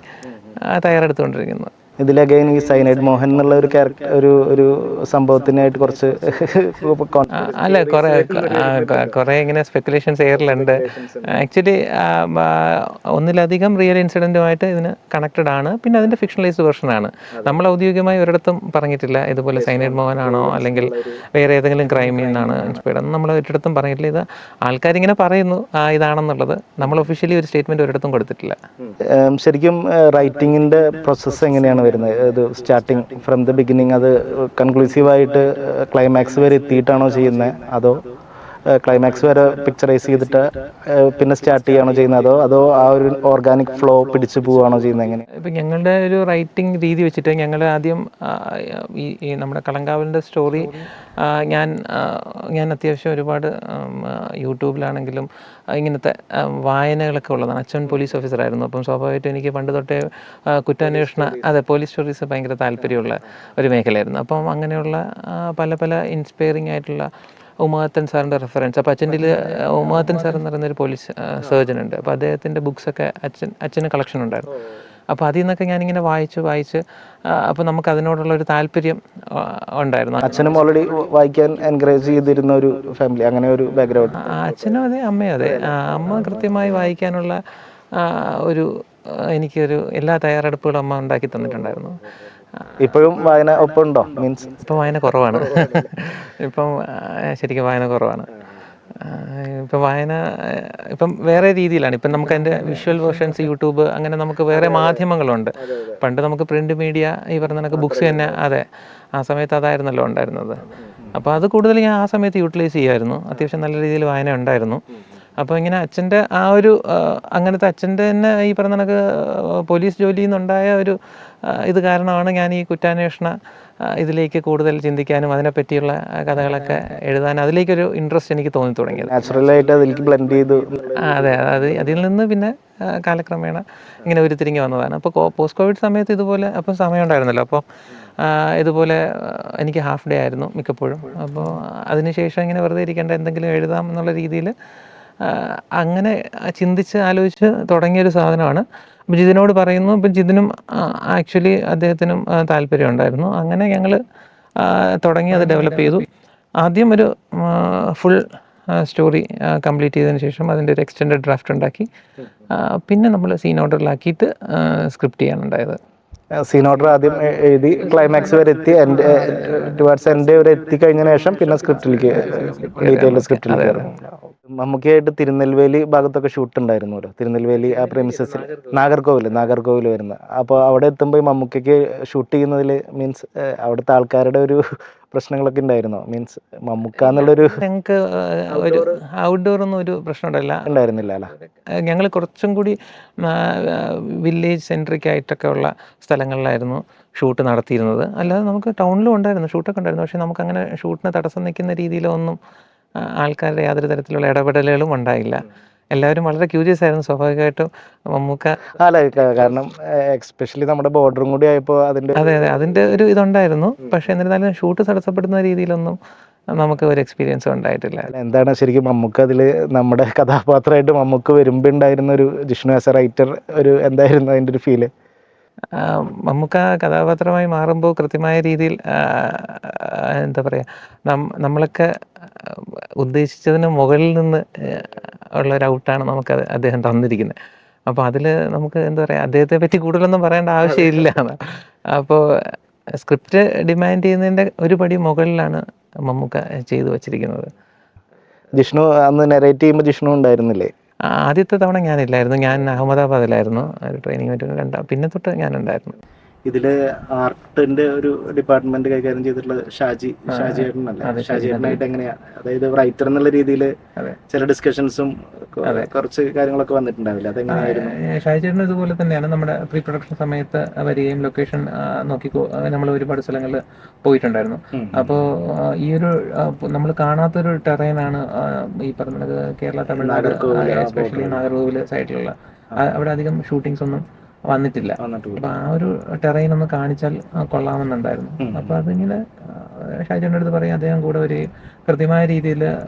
Speaker 2: തയ്യാറെടുത്തുകൊണ്ടിരിക്കുന്നു.
Speaker 1: ഇതിലഗൈൻ ഈ സൈനൈഡ് മോഹൻ എന്നുള്ള ഒരു ഒരു സംഭവത്തിനായിട്ട് കുറച്ച്
Speaker 2: അല്ല കുറേ ഇങ്ങനെ സ്പെക്കുലേഷൻസ് എയറിലുണ്ട്. ആക്ച്വലി ഒന്നിലധികം റിയൽ ഇൻസിഡൻറ്റുമായിട്ട് ഇതിന് കണക്റ്റഡ് ആണ്. പിന്നെ അതിൻ്റെ ഫിക്ഷണലൈസ്ഡ് വെർഷനാണ്. നമ്മൾ ഔദ്യോഗികമായി ഒരിടത്തും പറഞ്ഞിട്ടില്ല ഇതുപോലെ സൈനൈഡ് മോഹനാണോ അല്ലെങ്കിൽ വേറെ ഏതെങ്കിലും ക്രൈമിൽ നിന്നാണ് ഇൻസ്പയർഡ് എന്ന് നമ്മൾ ഒരിടത്തും പറഞ്ഞിട്ടില്ല. ഇത് ആൾക്കാരിങ്ങനെ പറയുന്നു ഇതാണെന്നുള്ളത്. നമ്മൾ ഒഫീഷ്യലി ഒരു സ്റ്റേറ്റ്മെൻറ്റ് ഒരിടത്തും കൊടുത്തിട്ടില്ല.
Speaker 1: ശരിക്കും റൈറ്റിങ്ങിൻ്റെ പ്രോസസ്സ് എങ്ങനെയാണ് വരുന്നത്? ഇത് സ്റ്റാർട്ടിങ് ഫ്രം ദ ബിഗിനിങ് അത് കൺക്ലൂസീവായിട്ട് ക്ലൈമാക്സ് വരെ എത്തിയിട്ടാണോ ചെയ്യുന്നത്? അതോ ക്ലൈമാക്സ് വരെ പിക്ചറൈസ് ചെയ്തിട്ട് പിന്നെ സ്റ്റാർട്ട് ചെയ്യുകയാണോ ചെയ്യുന്നത്? അതോ ആ ഒരു ഓർഗാനിക് ഫ്ലോ പിടിച്ചു പോവുകയാണോ ചെയ്യുന്നത്? എങ്ങനെ?
Speaker 2: ഇപ്പം ഞങ്ങളുടെ ഒരു റൈറ്റിംഗ് രീതി വെച്ചിട്ട് ഞങ്ങൾ ആദ്യം ഈ നമ്മുടെ കളങ്കാവലിൻ്റെ സ്റ്റോറി ഞാൻ അത്യാവശ്യം ഒരുപാട് യൂട്യൂബിലാണെങ്കിലും ഇങ്ങനത്തെ വായനകളൊക്കെ ഉള്ളതാണ്. അച്ഛൻ പോലീസ് ഓഫീസറായിരുന്നു. അപ്പം സ്വാഭാവികമായിട്ടും എനിക്ക് പണ്ട് തൊട്ടേ പോലീസ് സ്റ്റോറീസ് ഭയങ്കര താല്പര്യമുള്ള ഒരു മേഖലയായിരുന്നു. അപ്പം അങ്ങനെയുള്ള പല ഇൻസ്പയറിംഗ് ആയിട്ടുള്ള ഉമാത്തൻ സാറിൻ്റെ റെഫറൻസ്. അപ്പോൾ ഉമാത്തൻ സാർ എന്ന് പറയുന്നൊരു പോലീസ് സർജൻ ഉണ്ട്. അപ്പോൾ അദ്ദേഹത്തിൻ്റെ ബുക്സൊക്കെ അച്ഛന് കളക്ഷൻ ഉണ്ടായിരുന്നു. അപ്പോൾ അതിൽ നിന്നൊക്കെ ഞാനിങ്ങനെ വായിച്ച് അപ്പോൾ നമുക്ക് അതിനോടുള്ള ഒരു താല്പര്യം ഉണ്ടായിരുന്നു.
Speaker 1: അച്ഛനും ഓൾറെഡി വായിക്കാൻ എൻകറേജ് ചെയ്തിരുന്ന ഒരു ഫാമിലി, അങ്ങനെ ഒരു ബാക്ക്ഗ്രൗണ്ട്?
Speaker 2: അച്ഛനും അതെ, അമ്മയും അതെ. അമ്മ കൃത്യമായി വായിക്കാനുള്ള എനിക്കൊരു എല്ലാ തയ്യാറെടുപ്പുകളും അമ്മ ഉണ്ടാക്കി തന്നിട്ടുണ്ടായിരുന്നു.
Speaker 1: ഇപ്പോഴും വായന ഒപ്പമുണ്ടോ? മീൻസ്
Speaker 2: ഇപ്പം വായന കുറവാണ്. ശരിക്കും വായന കുറവാണ്. ഇപ്പം വേറെ രീതിയിലാണ്. ഇപ്പം നമുക്ക് അതിൻ്റെ വിഷ്വൽ വേർഷൻസ് യൂട്യൂബ് അങ്ങനെ നമുക്ക് വേറെ മാധ്യമങ്ങളുണ്ട്. പണ്ട് നമുക്ക് പ്രിൻ്റ് മീഡിയ ഈ പറഞ്ഞ കണക്ക് ബുക്സ് തന്നെ, അതെ, ആ സമയത്ത് അതായിരുന്നല്ലോ ഉണ്ടായിരുന്നത്. അപ്പോൾ അത് കൂടുതൽ ഞാൻ ആ സമയത്ത് യൂട്ടിലൈസ് ചെയ്യുമായിരുന്നു. അത്യാവശ്യം നല്ല രീതിയിൽ വായന ഉണ്ടായിരുന്നു. അപ്പോൾ ഇങ്ങനെ അച്ഛൻ്റെ അങ്ങനത്തെ അച്ഛൻ്റെ തന്നെ ഈ പറഞ്ഞ കണക്ക് പോലീസ് ജോലിയിൽ നിന്നുണ്ടായ ഒരു ഇത് കാരണമാണ് ഞാൻ ഈ കുറ്റാന്വേഷണ ഇതിലേക്ക് കൂടുതൽ ചിന്തിക്കാനും അതിനെപ്പറ്റിയുള്ള കഥകളൊക്കെ എഴുതാനും അതിലേക്കൊരു ഇൻട്രസ്റ്റ് എനിക്ക് തോന്നി തുടങ്ങിയത്.
Speaker 1: നാച്ചുറലായിട്ട് അതിലേക്ക് ബ്ലെൻഡ് ചെയ്തു.
Speaker 2: അതെ, അതിൽ നിന്ന് പിന്നെ കാലക്രമേണ ഇങ്ങനെ ഉരുത്തിരിഞ്ഞ് വന്നതാണ്. അപ്പോൾ പോസ്റ്റ് കോവിഡ് സമയത്ത് ഇതുപോലെ അപ്പം സമയം ഉണ്ടായിരുന്നല്ലോ. അപ്പോൾ ഇതുപോലെ എനിക്ക് ഹാഫ് ഡേ ആയിരുന്നു മിക്കപ്പോഴും. അപ്പോൾ അതിനുശേഷം ഇങ്ങനെ വെറുതെ ഇരിക്കേണ്ട എന്തെങ്കിലും എഴുതാം എന്നുള്ള രീതിയിൽ അങ്ങനെ ആലോചിച്ച് തുടങ്ങിയൊരു സാധനമാണ്. അപ്പോൾ ജിതിനോട് പറയുന്നു. ഇപ്പം ജിതിനും ആക്ച്വലി അദ്ദേഹത്തിനും താല്പര്യം ഉണ്ടായിരുന്നു. അങ്ങനെ ഞങ്ങൾ തുടങ്ങി അത് ഡെവലപ്പ് ചെയ്തു. ആദ്യം ഒരു ഫുൾ സ്റ്റോറി കംപ്ലീറ്റ് ചെയ്തതിന് ശേഷം അതിൻ്റെ ഒരു എക്സ്റ്റെൻഡഡ് ഡ്രാഫ്റ്റ് ഉണ്ടാക്കി പിന്നെ നമ്മൾ സീൻ ഓർഡറിലാക്കിയിട്ട് സ്ക്രിപ്റ്റ് ചെയ്യാനുണ്ടായത്.
Speaker 1: സീൻ ഓർഡർ ആദ്യം എഴുതി ക്ലൈമാക്സ് വരെ എത്തി, ടുവേർഡ്സ് എൻഡ് വരെ എത്തിക്കഴിഞ്ഞ ശേഷം പിന്നെ സ്ക്രിപ്റ്റിലേക്ക് ഡീറ്റെയിൽഡ് സ്ക്രിപ്റ്റിലേക്ക്. മമ്മൂക്കയായിട്ട് തിരുനെൽവേലി ഭാഗത്തൊക്കെ ഷൂട്ട് ഉണ്ടായിരുന്നല്ലോ, തിരുനെൽവേലി ആ പ്രെമിസസിൽ, നാഗർകോവിൽ വരുന്ന. അപ്പോൾ അവിടെ എത്തുമ്പോൾ മമ്മൂക്കയ്ക്ക് ഷൂട്ട് ചെയ്യുന്നതിൽ മീൻസ് അവിടുത്തെ ആൾക്കാരുടെ ഒരു പ്രശ്നങ്ങളൊക്കെ ഉണ്ടായിരുന്നോ? മീൻസ് മമ്മൂക്ക എന്നുള്ളൊരു
Speaker 2: ഞങ്ങൾക്ക് ഒരു ഔട്ട്ഡോർ ഒന്നും ഒരു പ്രശ്നം
Speaker 1: ഉണ്ടായിരുന്നില്ല അല്ല.
Speaker 2: ഞങ്ങൾ കുറച്ചും കൂടി വില്ലേജ് സെൻട്രിക് ആയിട്ടൊക്കെ ഉള്ള സ്ഥലങ്ങളിലായിരുന്നു ഷൂട്ട് നടത്തിയിരുന്നത്. അല്ലാതെ നമുക്ക് ടൗണിലും ഉണ്ടായിരുന്നു, ഷൂട്ടൊക്കെ ഉണ്ടായിരുന്നു. പക്ഷേ നമുക്കങ്ങനെ ഷൂട്ടിന് തടസ്സം നിൽക്കുന്ന രീതിയിലൊന്നും ആൾക്കാരുടെ യാതൊരു തരത്തിലുള്ള ഇടപെടലുകളും ഉണ്ടായില്ല. എല്ലാവരും വളരെ ക്യൂരിയസ് ആയിരുന്നു. സ്വാഭാവികമായിട്ടും മമ്മൂക്ക
Speaker 1: അല്ല, കാരണം എക്സ്പെഷ്യലി നമ്മുടെ ബോർഡറും കൂടി ആയപ്പോൾ അതിൻ്റെ
Speaker 2: അതെ അതിൻ്റെ ഒരു ഇതുണ്ടായിരുന്നു. പക്ഷേ എന്നിരുന്നാലും ഷൂട്ട് തടസ്സപ്പെടുന്ന രീതിയിലൊന്നും നമുക്ക് ഒരു എക്സ്പീരിയൻസും ഉണ്ടായിട്ടില്ല.
Speaker 1: എന്താണ് ശരിക്കും മമ്മൂക്ക അതിൽ നമ്മുടെ കഥാപാത്രമായിട്ട് മമ്മൂക്ക വരുമ്പോൾ ഉണ്ടായിരുന്ന ഒരു ജിഷ്ണു ആസ് എ റൈറ്റർ ഒരു എന്തായിരുന്നു അതിൻ്റെ ഒരു ഫീല്?
Speaker 2: മമ്മൂക്ക കഥാപാത്രമായി മാറുമ്പോൾ കൃത്യമായ രീതിയിൽ എന്താ പറയുക, നമ്മളൊക്കെ ഉദ്ദേശിച്ചതിന് മുകളിൽ നിന്ന് ഉള്ളൊരു ഔട്ടാണ് നമുക്ക് അദ്ദേഹം തന്നിരിക്കുന്നത്. അപ്പോൾ അതിൽ നമുക്ക് എന്താ പറയുക, അദ്ദേഹത്തെ പറ്റി കൂടുതലൊന്നും പറയേണ്ട ആവശ്യമില്ല. അപ്പോൾ സ്ക്രിപ്റ്റ് ഡിമാൻഡ് ചെയ്യുന്നതിൻ്റെ ഒരു പടി മുകളിലാണ് മമ്മൂക്ക ചെയ്തു വച്ചിരിക്കുന്നത്.
Speaker 1: ജിഷ്ണു അന്ന് നെറേറ്റ് ചെയ്യുമ്പോൾ ജിഷ്ണു ഉണ്ടായിരുന്നില്ലേ?
Speaker 2: ആദ്യത്തെ തവണ ഞാനില്ലായിരുന്നു, ഞാൻ അഹമ്മദാബാദിലായിരുന്നു ഒരു ട്രെയിനിങ് പറ്റി. പിന്നെ തൊട്ട് ഞാനുണ്ടായിരുന്നു.
Speaker 1: ഇതിൽ ആർട്ടിന്റെ ഒരു ഡിപ്പാർട്ട്മെന്റ് കൈകാര്യം ചെയ്തിട്ടുള്ളത് ഷാജിയേട്ടനല്ലേ? ഷാജിയേട്ടനായിട്ട് എങ്ങനെയാണ്, അതായത് റൈറ്റർ എന്നുള്ള രീതിയിൽ ചില ഡിസ്കഷൻസും കുറച്ച് കാര്യങ്ങളൊക്കെ വന്നിട്ടുണ്ടാവില്ല, അതെങ്ങനെയായിരുന്നു?
Speaker 2: ഷാജിയേട്ടൻ ഇതുപോലെ തന്നെയാണ്. നമ്മുടെ പ്രീ പ്രൊഡക്ഷൻ സമയത്ത് വരികയും ലൊക്കേഷൻ നോക്കി നമ്മൾ ഒരുപാട് സ്ഥലങ്ങളിൽ പോയിട്ടുണ്ടായിരുന്നു. അപ്പോൾ ഈ ഒരു നമ്മൾ കാണാത്തൊരു ടെറൈനാണ് ഈ പറഞ്ഞത് കേരള തമിഴ്നാട്, എസ്പെഷ്യലി നാഗർകോവിൽ സൈഡിലുള്ള. അവിടെ അധികം ഷൂട്ടിങ്സ് ഒന്നും വന്നിട്ടില്ല. അപ്പൊ ആ ഒരു ടെറൈൻ ഒന്ന് കാണിച്ചാൽ കൊള്ളാമെന്നുണ്ടായിരുന്നു. അപ്പൊ അതിങ്ങനെ ഷാജിയുടെ അടുത്ത് പറയും, അദ്ദേഹം കൂടെ ഒരു കൃത്യമായ രീതിയിൽ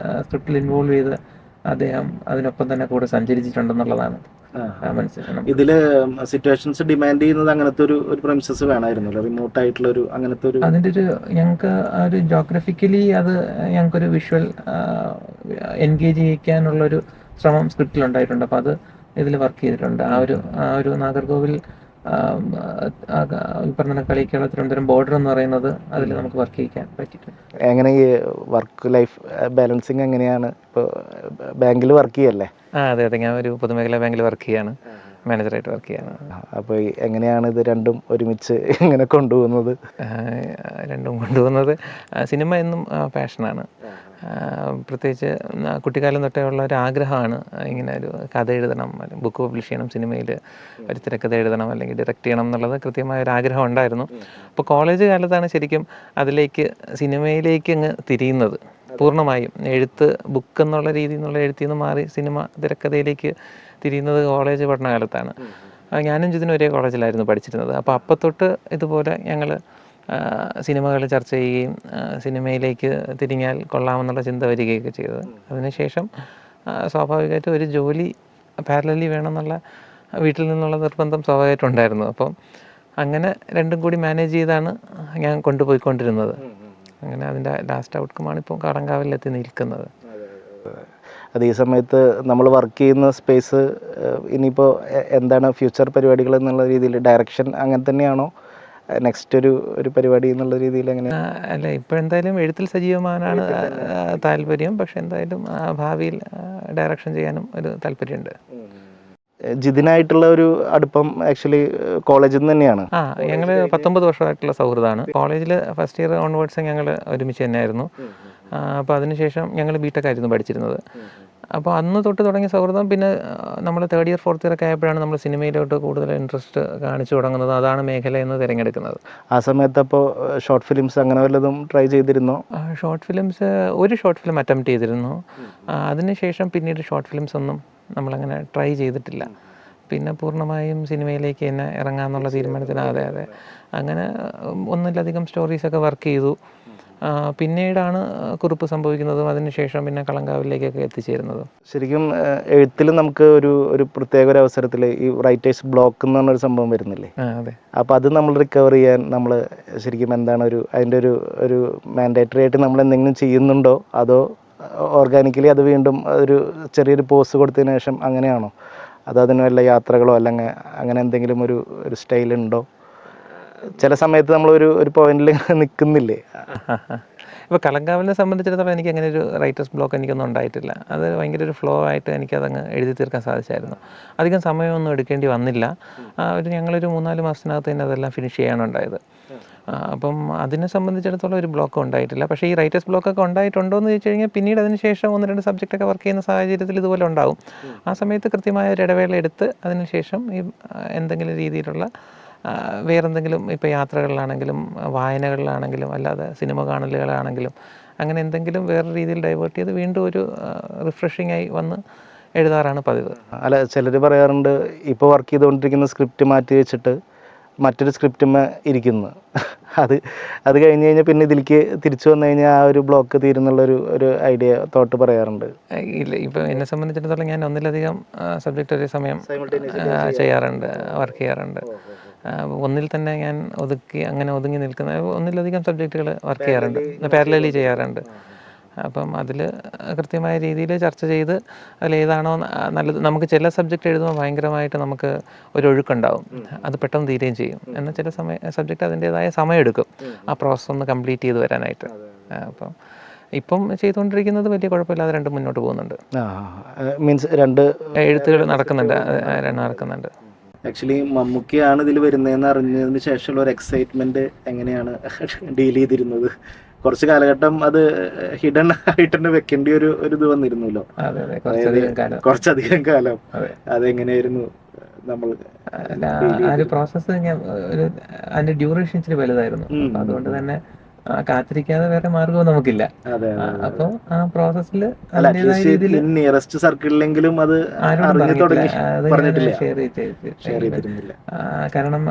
Speaker 2: സ്ക്രിപ്റ്റിൽ ഇൻവോൾവ് ചെയ്ത് അദ്ദേഹം അതിനൊപ്പം തന്നെ കൂടെ സഞ്ചരിച്ചിട്ടുണ്ടെന്നുള്ളതാണ് മനസ്സിലാക്കണം.
Speaker 1: ഇതില് സിറ്റുവേഷൻസ് ഡിമാൻഡ് ചെയ്യുന്നത് അങ്ങനത്തെ ഒരു പ്രെമിസസ് വേണമായിരുന്നല്ലോ, റിമോട്ട് ആയിട്ടുള്ള ഒരു അങ്ങനത്തെ ഒരു.
Speaker 2: അതിന്റെ ഒരു ഞങ്ങൾക്ക് ഒരു ജോഗ്രഫിക്കലി അത് ഞങ്ങൾക്കൊരു വിഷ്വൽ എൻഗേജ് ചെയ്യിക്കാനുള്ളൊരു ശ്രമം സ്ക്രിപ്റ്റിൽ ഉണ്ടായിട്ടുണ്ട്. അപ്പൊ അത് ഇതിൽ വർക്ക് ചെയ്തിട്ടുണ്ട്. ആ ഒരു നാഗർകോവിൽ പറഞ്ഞ കളിക്കുള്ള തിരുവനന്തപുരം ബോർഡർ എന്ന് പറയുന്നത് അതിൽ നമുക്ക് വർക്ക് ചെയ്യിക്കാൻ പറ്റിയിട്ടുണ്ട്.
Speaker 1: എങ്ങനെ ഈ വർക്ക് ലൈഫ് ബാലൻസിങ് എങ്ങനെയാണ്? ഇപ്പോൾ ബാങ്കിൽ വർക്ക് ചെയ്യല്ലേ?
Speaker 2: അതെ ഞാൻ ഒരു പൊതുമേഖലാ ബാങ്കിൽ വർക്ക് ചെയ്യാണ്, മാനേജറായിട്ട് വർക്ക് ചെയ്യാണ്.
Speaker 1: അപ്പോൾ എങ്ങനെയാണ് ഇത് രണ്ടും ഒരുമിച്ച് ഇങ്ങനെ കൊണ്ടുപോകുന്നത്?
Speaker 2: സിനിമ എന്നും പാഷനാണ്. പ്രത്യേകിച്ച് കുട്ടിക്കാലം തൊട്ടേ ഉള്ള ഒരു ആഗ്രഹമാണ് ഇങ്ങനെ ഒരു കഥ എഴുതണം, ബുക്ക് പബ്ലിഷ് ചെയ്യണം, സിനിമയിൽ ഒരു തിരക്കഥ എഴുതണം അല്ലെങ്കിൽ ഡയറക്റ്റ് ചെയ്യണം എന്നുള്ളത് കൃത്യമായ ഒരു ആഗ്രഹം ഉണ്ടായിരുന്നു. അപ്പോൾ കോളേജ് കാലത്താണ് ശരിക്കും അതിലേക്ക് സിനിമയിലേക്ക് അങ്ങ് തിരിയുന്നത്. പൂർണ്ണമായും എഴുത്ത്, ബുക്ക് എന്നുള്ള രീതിയിൽ നിന്നുള്ള എഴുത്തിൽ നിന്ന് മാറി സിനിമ തിരക്കഥയിലേക്ക് തിരിയുന്നത് കോളേജ് പഠനകാലത്താണ്. ഞാനും ജിതിനും ഒരേ കോളേജിലായിരുന്നു പഠിച്ചിരുന്നത്. അപ്പോൾ അപ്പം തൊട്ട് ഇതുപോലെ ഞങ്ങൾ സിനിമകൾ ചർച്ച ചെയ്യുകയും സിനിമയിലേക്ക് തിരിഞ്ഞാൽ കൊള്ളാമെന്നുള്ള ചിന്ത വരികയൊക്കെ ചെയ്തത്. അതിനുശേഷം സ്വാഭാവികമായിട്ടും ഒരു ജോലി പാരലലി വേണമെന്നുള്ള വീട്ടിൽ നിന്നുള്ള നിർബന്ധം സ്വാഭാവികമായിട്ടുണ്ടായിരുന്നു. അപ്പം അങ്ങനെ രണ്ടും കൂടി മാനേജ് ചെയ്താണ് ഞാൻ കൊണ്ടുപോയിക്കൊണ്ടിരുന്നത്. അങ്ങനെ അതിൻ്റെ ലാസ്റ്റ് ഔട്ട്കമാണ് ഇപ്പോൾ കളങ്കാവിലെത്തി നിൽക്കുന്നത്.
Speaker 1: അത് ഈ സമയത്ത് നമ്മൾ വർക്ക് ചെയ്യുന്ന സ്പേസ് ഇനിയിപ്പോൾ എന്താണ് ഫ്യൂച്ചർ പരിപാടികൾ എന്നുള്ള രീതിയിൽ ഡയറക്ഷൻ അങ്ങനെ തന്നെയാണോ നെക്സ്റ്റ് ഒരു പരിപാടി എന്നുള്ള രീതിയിൽ? എങ്ങനെ?
Speaker 2: അല്ല, ഇപ്പോഴെന്തായാലും എഴുത്തിൽ സജീവമാകാനാണ് താല്പര്യം. പക്ഷെ എന്തായാലും ഭാവിയിൽ ഡയറക്ഷൻ ചെയ്യാനും ഒരു താല്പര്യമുണ്ട്.
Speaker 1: ജിതിനായിട്ടുള്ള ഒരു അടുപ്പം ആക്ച്വലി കോളേജിൽ നിന്ന് തന്നെയാണ്.
Speaker 2: ഞങ്ങൾ 19 വർഷമായിട്ടുള്ള സൗഹൃദമാണ്. കോളേജിൽ ഫസ്റ്റ് ഇയർ ഓൺവേർഡ്സ് ഞങ്ങൾ ഒരുമിച്ച് തന്നെയായിരുന്നു. അപ്പോൾ അതിനുശേഷം ഞങ്ങൾ ബിടെക് ആയിരുന്നു പഠിച്ചിരുന്നത്. അപ്പോൾ അന്ന് തൊട്ട് തുടങ്ങിയ സൗഹൃദം പിന്നെ നമ്മൾ തേർഡ് ഇയർ ഫോർത്ത് ഇയർ ഒക്കെ ആയപ്പോഴാണ് നമ്മൾ സിനിമയിലോട്ട് കൂടുതൽ ഇൻട്രസ്റ്റ് കാണിച്ചു തുടങ്ങുന്നത്. അതാണ് മേഖല എന്ന് തിരഞ്ഞെടുക്കുന്നത്.
Speaker 1: ആ സമയത്ത് അപ്പോൾ ഷോർട്ട് ഫിലിംസ് അങ്ങനെ വല്ലതും ട്രൈ ചെയ്തിരുന്നോ?
Speaker 2: ഷോർട്ട് ഫിലിംസ് ഒരു ഷോർട്ട് ഫിലിം അറ്റംപ്റ്റ് ചെയ്തിരുന്നു. അതിനുശേഷം പിന്നീട് ഷോർട്ട് ഫിലിംസ് ഒന്നും നമ്മളങ്ങനെ ട്രൈ ചെയ്തിട്ടില്ല. പിന്നെ പൂർണ്ണമായും സിനിമയിലേക്ക് തന്നെ ഇറങ്ങാമെന്നുള്ള തീരുമാനത്തിന് അതെ അങ്ങനെ ഒന്നിലധികം സ്റ്റോറീസൊക്കെ വർക്ക് ചെയ്തു. പിന്നീടാണ് കുറിപ്പ് സംഭവിക്കുന്നതും അതിനുശേഷം പിന്നെ കളങ്കാവിലേക്കൊക്കെ എത്തിച്ചേരുന്നതും.
Speaker 1: ശരിക്കും എഴുത്തിൽ നമുക്ക് ഒരു പ്രത്യേക ഒരു അവസരത്തിൽ ഈ റൈറ്റേഴ്സ് ബ്ലോക്ക് എന്ന് പറഞ്ഞൊരു സംഭവം വരുന്നില്ലേ?
Speaker 2: അതെ.
Speaker 1: അപ്പോൾ അത് നമ്മൾ റിക്കവർ ചെയ്യാൻ നമ്മൾ ശരിക്കും എന്താണ് അതിൻ്റെ ഒരു മാൻഡേറ്ററി ആയിട്ട് നമ്മൾ എന്തെങ്കിലും ചെയ്യുന്നുണ്ടോ, അതോ ഓർഗാനിക്കലി അത് വീണ്ടും ഒരു ചെറിയൊരു പോസ് കൊടുത്തതിന് ശേഷം അങ്ങനെയാണോ, അതോ അതിന് വല്ല യാത്രകളോ അല്ലെങ്കിൽ അങ്ങനെ എന്തെങ്കിലും ഒരു സ്റ്റൈലുണ്ടോ? ചില സമയത്ത് നമ്മൾ ഒരു പോയിന്റിൽ നിൽക്കുന്നില്ലേ?
Speaker 2: ഇപ്പോൾ കളങ്കാവലിനെ സംബന്ധിച്ചിടത്തോളം എനിക്ക് അങ്ങനെ ഒരു റൈറ്റേഴ്സ് ബ്ലോക്ക് എനിക്കൊന്നും ഉണ്ടായിട്ടില്ല. അത് ഭയങ്കര ഒരു ഫ്ലോ ആയിട്ട് എനിക്കതങ്ങ് എഴുതി തീർക്കാൻ സാധിച്ചായിരുന്നു. അധികം സമയമൊന്നും എടുക്കേണ്ടി വന്നില്ല. ഞങ്ങളൊരു 3-4 മാസത്തിനകത്ത് തന്നെ അതെല്ലാം ഫിനിഷ് ചെയ്യാനുണ്ടായത്. അപ്പം അതിനെ സംബന്ധിച്ചിടത്തോളം ഒരു ബ്ലോക്ക് ഉണ്ടായിട്ടില്ല. പക്ഷേ ഈ റൈറ്റേഴ്സ് ബ്ലോക്കൊക്കെ ഉണ്ടായിട്ടുണ്ടോ എന്ന് ചോദിച്ചു കഴിഞ്ഞാൽ പിന്നീട് അതിന് ശേഷം 1-2 സബ്ജക്റ്റൊക്കെ വർക്ക് ചെയ്യുന്ന സാഹചര്യത്തിൽ ഇതുപോലെ ഉണ്ടാവും. ആ സമയത്ത് കൃത്യമായ ഒരു ഇടവേള എടുത്ത് അതിനുശേഷം ഈ എന്തെങ്കിലും രീതിയിലുള്ള വേറെന്തെങ്കിലും ഇപ്പോൾ യാത്രകളിലാണെങ്കിലും വായനകളിലാണെങ്കിലും അല്ലാതെ സിനിമ കാണലുകളാണെങ്കിലും അങ്ങനെ എന്തെങ്കിലും വേറെ രീതിയിൽ ഡൈവേർട്ട് ചെയ്ത് വീണ്ടും ഒരു റിഫ്രഷിംഗ് ആയി വന്ന് എഴുതാറാണ് പതിവ്.
Speaker 1: അല്ല, ചിലർ പറയാറുണ്ട് ഇപ്പോൾ വർക്ക് ചെയ്തുകൊണ്ടിരിക്കുന്ന സ്ക്രിപ്റ്റ് മാറ്റി വെച്ചിട്ട് മറ്റൊരു സ്ക്രിപ്റ്റുമേ ഇരിക്കുന്നു. അത് കഴിഞ്ഞ് കഴിഞ്ഞാൽ പിന്നെ ഇതിലേക്ക് തിരിച്ചു വന്നു കഴിഞ്ഞാൽ ആ ഒരു ബ്ലോക്ക് തീരുന്നുള്ളൊരു ഐഡിയ തോട്ട് പറയാറുണ്ട്.
Speaker 2: ഇല്ല, ഇപ്പോൾ എന്നെ സംബന്ധിച്ചിടത്തോളം ഞാൻ ഒന്നിലധികം സബ്ജക്റ്റ് ഒരേ സമയം ചെയ്യാറുണ്ട്, വർക്ക് ചെയ്യാറുണ്ട്. ഒന്നിൽ തന്നെ ഞാൻ ഒതുങ്ങി നിൽക്കുന്ന ഒന്നിലധികം സബ്ജക്റ്റുകൾ വർക്ക് ചെയ്യാറുണ്ട്, പാരലലി ചെയ്യാറുണ്ട്. അപ്പം അതിൽ കൃത്യമായ രീതിയിൽ ചർച്ച ചെയ്ത് അതിലേതാണോ നല്ലത്. നമുക്ക് ചില സബ്ജക്റ്റ് എഴുതുമ്പോൾ ഭയങ്കരമായിട്ട് നമുക്ക് ഒരു ഒഴുക്കുണ്ടാവും, അത് പെട്ടെന്ന് തീരുകയും ചെയ്യും. എന്നാൽ ചില സബ്ജക്റ്റ് അതിൻ്റേതായ സമയമെടുക്കും ആ പ്രോസസ്സ് ഒന്ന് കംപ്ലീറ്റ് ചെയ്ത് വരാനായിട്ട്. അപ്പം ഇപ്പം ചെയ്തുകൊണ്ടിരിക്കുന്നത് വലിയ കുഴപ്പമില്ലാതെ രണ്ടും മുന്നോട്ട് പോകുന്നുണ്ട്.
Speaker 1: മീൻസ് രണ്ട്
Speaker 2: എഴുത്തുകൾ നടക്കുന്നുണ്ട്.
Speaker 1: ആക്ച്വലി മമ്മൂക്കയാണ് ഇതിൽ വരുന്നതെന്ന് അറിഞ്ഞതിന് ശേഷമുള്ള ഒരു എക്സൈറ്റ്മെന്റ് എങ്ങനെയാണ് ഡീൽ ചെയ്തിരുന്നത്? കുറച്ച് കാലഘട്ടം അത് ഹിഡൻ ആയിട്ട് തന്നെ വെക്കേണ്ടി ഒരു ഇത് വന്നിരുന്നല്ലോ, കുറച്ചധികം കാലം. അതെങ്ങനെയായിരുന്നു നമ്മൾ
Speaker 2: ആ ഒരു പ്രോസസ്സ്? അതിന്റെ ഡ്യൂറേഷൻ ഇച്ചിരി വലുതായിരുന്നു. അതുകൊണ്ട് തന്നെ കാത്തിരിക്കാതെ വേറെ മാർഗവും നമുക്കില്ല. അപ്പൊ ആ പ്രോസസ്സിൽ
Speaker 1: നിയറസ്റ്റ് സർക്കിളിലെങ്കിലും അത്
Speaker 2: ഷെയർ ചെയ്തിരുന്നില്ല. കാരണം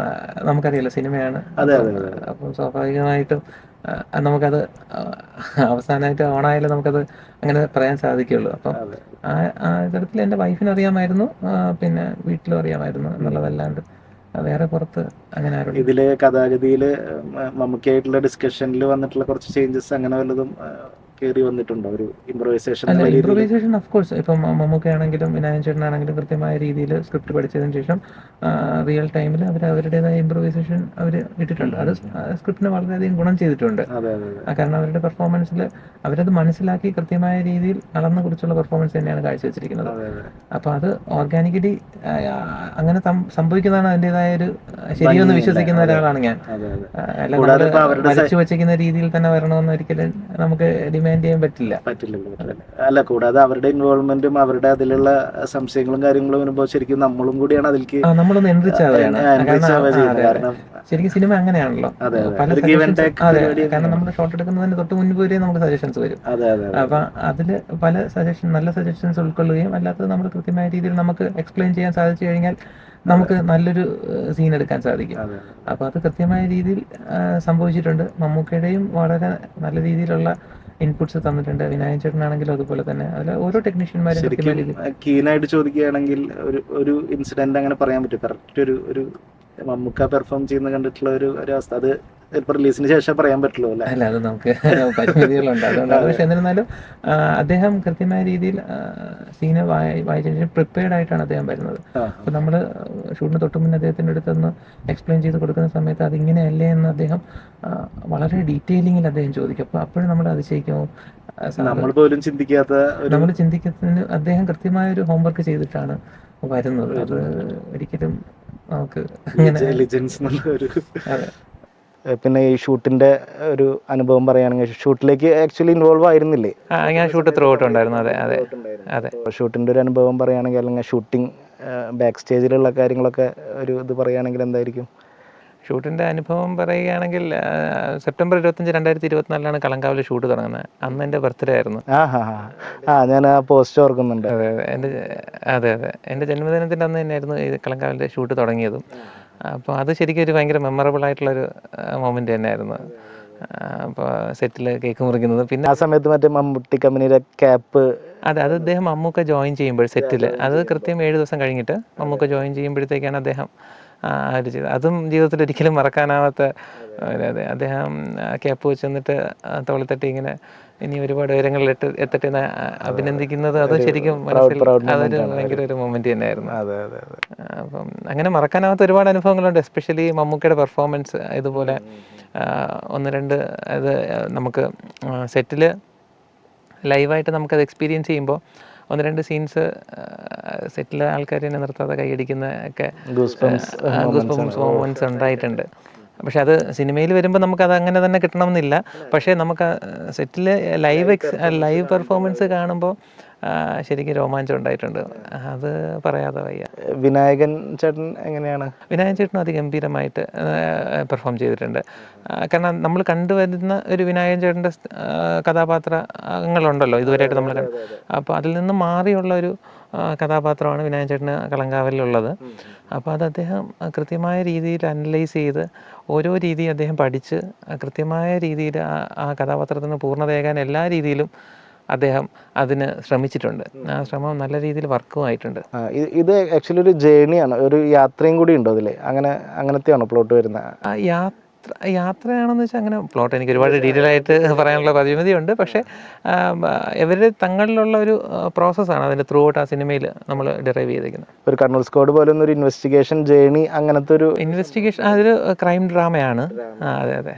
Speaker 2: നമുക്കറിയില്ല സിനിമയാണ്. അപ്പം സ്വാഭാവികമായിട്ടും നമുക്കത് അവസാനമായിട്ട് ഓണായാലും നമുക്കത് അങ്ങനെ പറയാൻ സാധിക്കുള്ളൂ. അപ്പം ആ തരത്തിൽ എൻ്റെ വൈഫിന് അറിയാമായിരുന്നു, പിന്നെ വീട്ടിലും അറിയാമായിരുന്നു എന്നുള്ളതല്ലാണ്ട് വേറെ പുറത്ത് അങ്ങനെ ആരും.
Speaker 1: ഇതില് കഥാഗതിയില് മമ്മൂക്കായിട്ടുള്ള ഡിസ്കഷനിൽ വന്നിട്ടുള്ള കുറച്ച് ചേഞ്ചസ് അങ്ങനെ വല്ലതും കയറി വന്നിട്ടുണ്ടോ? ഒരു
Speaker 2: ഇംപ്രൂവൈസേഷൻ ഓഫ് കോഴ്സ്. ഇപ്പം മമ്മൂക്കയാണെങ്കിലും വിനായകൻ ചേട്ടനാണെങ്കിലും കൃത്യമായ രീതിയിൽ സ്ക്രിപ്റ്റ് പഠിച്ചതിന് ശേഷം റിയൽ ടൈമിൽ അവരുടേതായ ഇംപ്രൂവൈസേഷൻ അവർ ഇട്ടിട്ടുണ്ട്. അത് സ്ക്രിപ്റ്റിന് വളരെയധികം ഗുണം ചെയ്തിട്ടുണ്ട്. കാരണം അവരുടെ പെർഫോമൻസിൽ അവരത് മനസ്സിലാക്കി കൃത്യമായ രീതിയിൽ അളന്ന് കുറിച്ചുള്ള പെർഫോമൻസ് തന്നെയാണ് കാഴ്ചവെച്ചിരിക്കുന്നത്. അപ്പോൾ അത് ഓർഗാനിക്കലി അങ്ങനെ സംഭവിക്കുന്നതാണ് അതിൻ്റെതായ ഒരു ശരിയെന്ന് വിശ്വസിക്കുന്ന ഒരാളാണ് ഞാൻ. വരച്ചു വച്ചിരിക്കുന്ന രീതിയിൽ തന്നെ വരണമെന്ന് ഒരിക്കലും നമുക്ക് ഡിമാൻഡ് ചെയ്യാൻ പറ്റില്ലല്ലോ.
Speaker 1: അല്ല, കൂടാതെ അവരുടെ ഇൻവോൾവ്മെന്റും അവരുടെ അതിലുള്ള സംശയങ്ങളും കാര്യങ്ങളും വരുമ്പോൾ ശരിക്കും നമ്മളും കൂടിയാണ് അതിലേക്ക്
Speaker 2: നമ്മളൊന്ന് എൻറിച്ചാവുകയാണ്. ശരിക്കും സിനിമ അങ്ങനെയാണല്ലോ, പല കാരണം നമ്മൾ ഷോട്ട് എടുക്കുന്നതിന് തൊട്ട് മുൻപ് വരെ നമുക്ക് സജഷൻസ് വരും. അപ്പൊ അതില് പല നല്ല സജഷൻസ് ഉൾക്കൊള്ളുകയും അല്ലാത്തത് നമ്മൾ കൃത്യമായ രീതിയിൽ നമുക്ക് എക്സ്പ്ലെയിൻ ചെയ്യാൻ സാധിച്ചു കഴിഞ്ഞാൽ നമുക്ക് നല്ലൊരു സീൻ എടുക്കാൻ സാധിക്കും. അപ്പൊ അത് കൃത്യമായ രീതിയിൽ സംഭവിച്ചിട്ടുണ്ട്. മമ്മൂക്കയുടെയും വളരെ നല്ല രീതിയിലുള്ള ഇൻപുട്സ് തന്നിട്ടുണ്ട്. വിനായകൻ ചേട്ടനാണെങ്കിലും അതുപോലെ തന്നെ. അതിൽ ഓരോ ടെക്നീഷ്യന്മാരും
Speaker 1: കീനായിട്ട് ചോദിക്കുകയാണെങ്കിൽ ഒരു ഇൻസിഡന്റ് അങ്ങനെ പറയാൻ പറ്റും? കറക്റ്റ് ഒരു മമ്മൂക്ക പെർഫോം ചെയ്യുന്ന കണ്ടിട്ടുള്ള ഒരു അവസ്ഥ അത് ചിലപ്പോൾ റിലീസിന് ശേഷം പറയാൻ പറ്റുള്ളൂ
Speaker 2: അല്ല, അത് നമുക്ക് പരിമിതികളുണ്ട്. അതുകൊണ്ടാണ്. പക്ഷെ എന്നിരുന്നാലും അദ്ദേഹം കൃത്യമായ രീതിയിൽ സീനെ വായിച്ചതിന് ശേഷം പ്രിപ്പയർഡ് ആയിട്ടാണ് അദ്ദേഹം വരുന്നത്. അപ്പൊ നമ്മൾ ഷൂട്ടിന് തൊട്ട് മുന്നേ അദ്ദേഹത്തിൻ്റെ അടുത്തൊന്ന് എക്സ്പ്ലെയിൻ ചെയ്ത് കൊടുക്കുന്ന സമയത്ത് അതിങ്ങനെയല്ലേ എന്ന് അദ്ദേഹം വളരെ ഡീറ്റെയിലിങ്ങിൽ അദ്ദേഹം ചോദിക്കും. അപ്പൊ അപ്പോഴും നമ്മൾ അതിശയിക്കുമോ,
Speaker 1: നമ്മൾ പോലും
Speaker 2: ചിന്തിക്കുന്നതിന് അദ്ദേഹം കൃത്യമായ ഒരു ഹോംവർക്ക് ചെയ്തിട്ടാണ് വരുന്നത്. അത് ഒരിക്കലും നമുക്ക്
Speaker 1: പിന്നെ ഈ ഷൂട്ടിന്റെ ഒരു അനുഭവം പറയുകയാണെങ്കിൽ ഷൂട്ടിലേക്ക് ആക്ച്വലി ഇൻവോൾവ് ആയിരുന്നില്ലേ?
Speaker 2: ഞാൻ ഷൂട്ട് ത്രൂ ഔട്ട് ഉണ്ടായിരുന്നു. അതെ.
Speaker 1: ഷൂട്ടിന്റെ ഒരു അനുഭവം പറയുകയാണെങ്കിൽ അല്ലെങ്കിൽ ഷൂട്ടിംഗ് ബാക്ക് സ്റ്റേജിലുള്ള കാര്യങ്ങളൊക്കെ ഒരു ഇത് പറയുകയാണെങ്കിൽ എന്തായിരിക്കും?
Speaker 2: ഷൂട്ടിൻ്റെ അനുഭവം പറയുകയാണെങ്കിൽ സെപ്റ്റംബർ 25, 2024 കളങ്കാവിൽ ഷൂട്ട് തുടങ്ങുന്നത്. അന്ന് എൻ്റെ ബർത്ത്ഡേ ആയിരുന്നു.
Speaker 1: ഞാൻ ആ പോസ്റ്റ് ഓർക്കുന്നുണ്ട്.
Speaker 2: അതെ. എൻ്റെ ജന്മദിനത്തിൻ്റെ അന്ന് തന്നെയായിരുന്നു ഈ കളങ്കാവിൻ്റെ ഷൂട്ട് തുടങ്ങിയതും. അപ്പോൾ അത് ശരിക്കും ഒരു ഭയങ്കര മെമ്മറബിൾ ആയിട്ടുള്ളൊരു മൊമെൻ്റ് തന്നെയായിരുന്നു. അപ്പോൾ സെറ്റിൽ കേക്ക് മുറിക്കുന്നത്. പിന്നെ
Speaker 1: ആ സമയത്ത് മറ്റേ മമ്മൂട്ടി കമ്പനിയുടെ ക്യാപ്പ്,
Speaker 2: അത് അദ്ദേഹം മമ്മൂക്ക ജോയിൻ ചെയ്യുമ്പോൾ സെറ്റിൽ, അത് കൃത്യം 7 ദിവസം കഴിഞ്ഞിട്ട് മമ്മൂക്ക ജോയിൻ ചെയ്യുമ്പോഴത്തേക്കാണ് അദ്ദേഹം അത് ചെയ്തത്. അതും ജീവിതത്തിൽ ഒരിക്കലും മറക്കാനാവാത്ത. അതെ, അദ്ദേഹം ക്യാപ്പ് വെച്ച് എന്നിട്ട് തോളിത്തട്ടി ഇങ്ങനെ ഇനി ഒരുപാട് ഉയരങ്ങളിൽ എത്തട്ടെ എന്ന് അഭിനന്ദിക്കുന്നത് അത് ശരിക്കും
Speaker 1: proud
Speaker 2: മനസ്സിൽ അതൊരു
Speaker 1: moment ആണ്.
Speaker 2: ഭയങ്കര ഒരു മൊമെന്റ് തന്നെയായിരുന്നു.
Speaker 1: അതെ അതെ അതെ.
Speaker 2: അപ്പം അങ്ങനെ മറക്കാനാവാത്ത ഒരുപാട് അനുഭവങ്ങളുണ്ട്. എസ്പെഷ്യലി മമ്മൂക്കയുടെ പെർഫോമൻസ് ഇതുപോലെ ഒന്ന് രണ്ട് അത് നമുക്ക് സെറ്റിൽ ലൈവായിട്ട് നമുക്കത് എക്സ്പീരിയൻസ് ചെയ്യുമ്പോൾ ഒന്ന് രണ്ട് സീൻസ് സെറ്റിലെ ആൾക്കാർ തന്നെ നിർത്താതെ കൈയടിക്കുന്ന ഒക്കെ മൊമെൻറ്റ്സ് ഉണ്ടായിട്ടുണ്ട്. പക്ഷെ അത് സിനിമയിൽ വരുമ്പോൾ നമുക്കത് അങ്ങനെ തന്നെ കിട്ടണമെന്നില്ല. പക്ഷേ നമുക്ക് സെറ്റിൽ ലൈവ് പെർഫോമൻസ് കാണുമ്പോൾ ശരിക്കും രോമാഞ്ചം ഉണ്ടായിട്ടുണ്ട്. അത് പറയാതെ വയ്യ.
Speaker 1: വിനായകൻ ചേട്ടൻ എങ്ങനെയാണ്?
Speaker 2: വിനായകൻ ചേട്ടൻ അതിഗംഭീരമായിട്ട് പെർഫോം ചെയ്തിട്ടുണ്ട്. കാരണം നമ്മൾ കണ്ടുവരുന്ന ഒരു വിനായകൻ ചേട്ടൻ്റെ കഥാപാത്രങ്ങളുണ്ടല്ലോ ഇതുവരെയായിട്ട് നമ്മൾ അപ്പോൾ അതിൽ നിന്ന് മാറിയുള്ള ഒരു കഥാപാത്രമാണ് വിനായകൻ ചേട്ടന് കളങ്കാവലിലുള്ളത്. അപ്പോൾ അത് അദ്ദേഹം കൃത്യമായ രീതിയിൽ അനലൈസ് ചെയ്ത് ഓരോ രീതി അദ്ദേഹം പഠിച്ച് കൃത്യമായ രീതിയിൽ ആ കഥാപാത്രത്തിന് പൂർണ്ണതയേകാൻ എല്ലാ രീതിയിലും അദ്ദേഹം അതിന് ശ്രമിച്ചിട്ടുണ്ട്. ആ ശ്രമം നല്ല രീതിയിൽ വർക്കും ആയിട്ടുണ്ട്.
Speaker 1: ഇത് ആക്ച്വലി ഒരു ജേണിയാണ്, ഒരു യാത്രയും കൂടി ഉണ്ടോ അതിൽ? അങ്ങനത്തെയാണോ പ്ലോട്ട് വരുന്നത്?
Speaker 2: യാത്രയാണെന്ന് വെച്ചാൽ അങ്ങനെ പ്ലോട്ട് എനിക്ക് ഒരുപാട് ഡീറ്റെയിൽ ആയിട്ട് പറയാനുള്ള പരിമിതിയുണ്ട്. പക്ഷേ ഇവർ തങ്ങളിലുള്ള ഒരു പ്രോസസ്സാണ് അതിൻ്റെ ത്രൂ ഔട്ട് ആ സിനിമയിൽ നമ്മൾ ഡിറൈവ് ചെയ്തിരിക്കുന്നത്.
Speaker 1: ഒരു കർണൂൽ സ്ക്വാഡ് പോലെ ഒരു ഇൻവെസ്റ്റിഗേഷൻ ജേണി, അങ്ങനത്തെ ഒരു
Speaker 2: ഇൻവെസ്റ്റിഗേഷൻ അതൊരു ക്രൈം ഡ്രാമയാണ്. അതെ അതെ.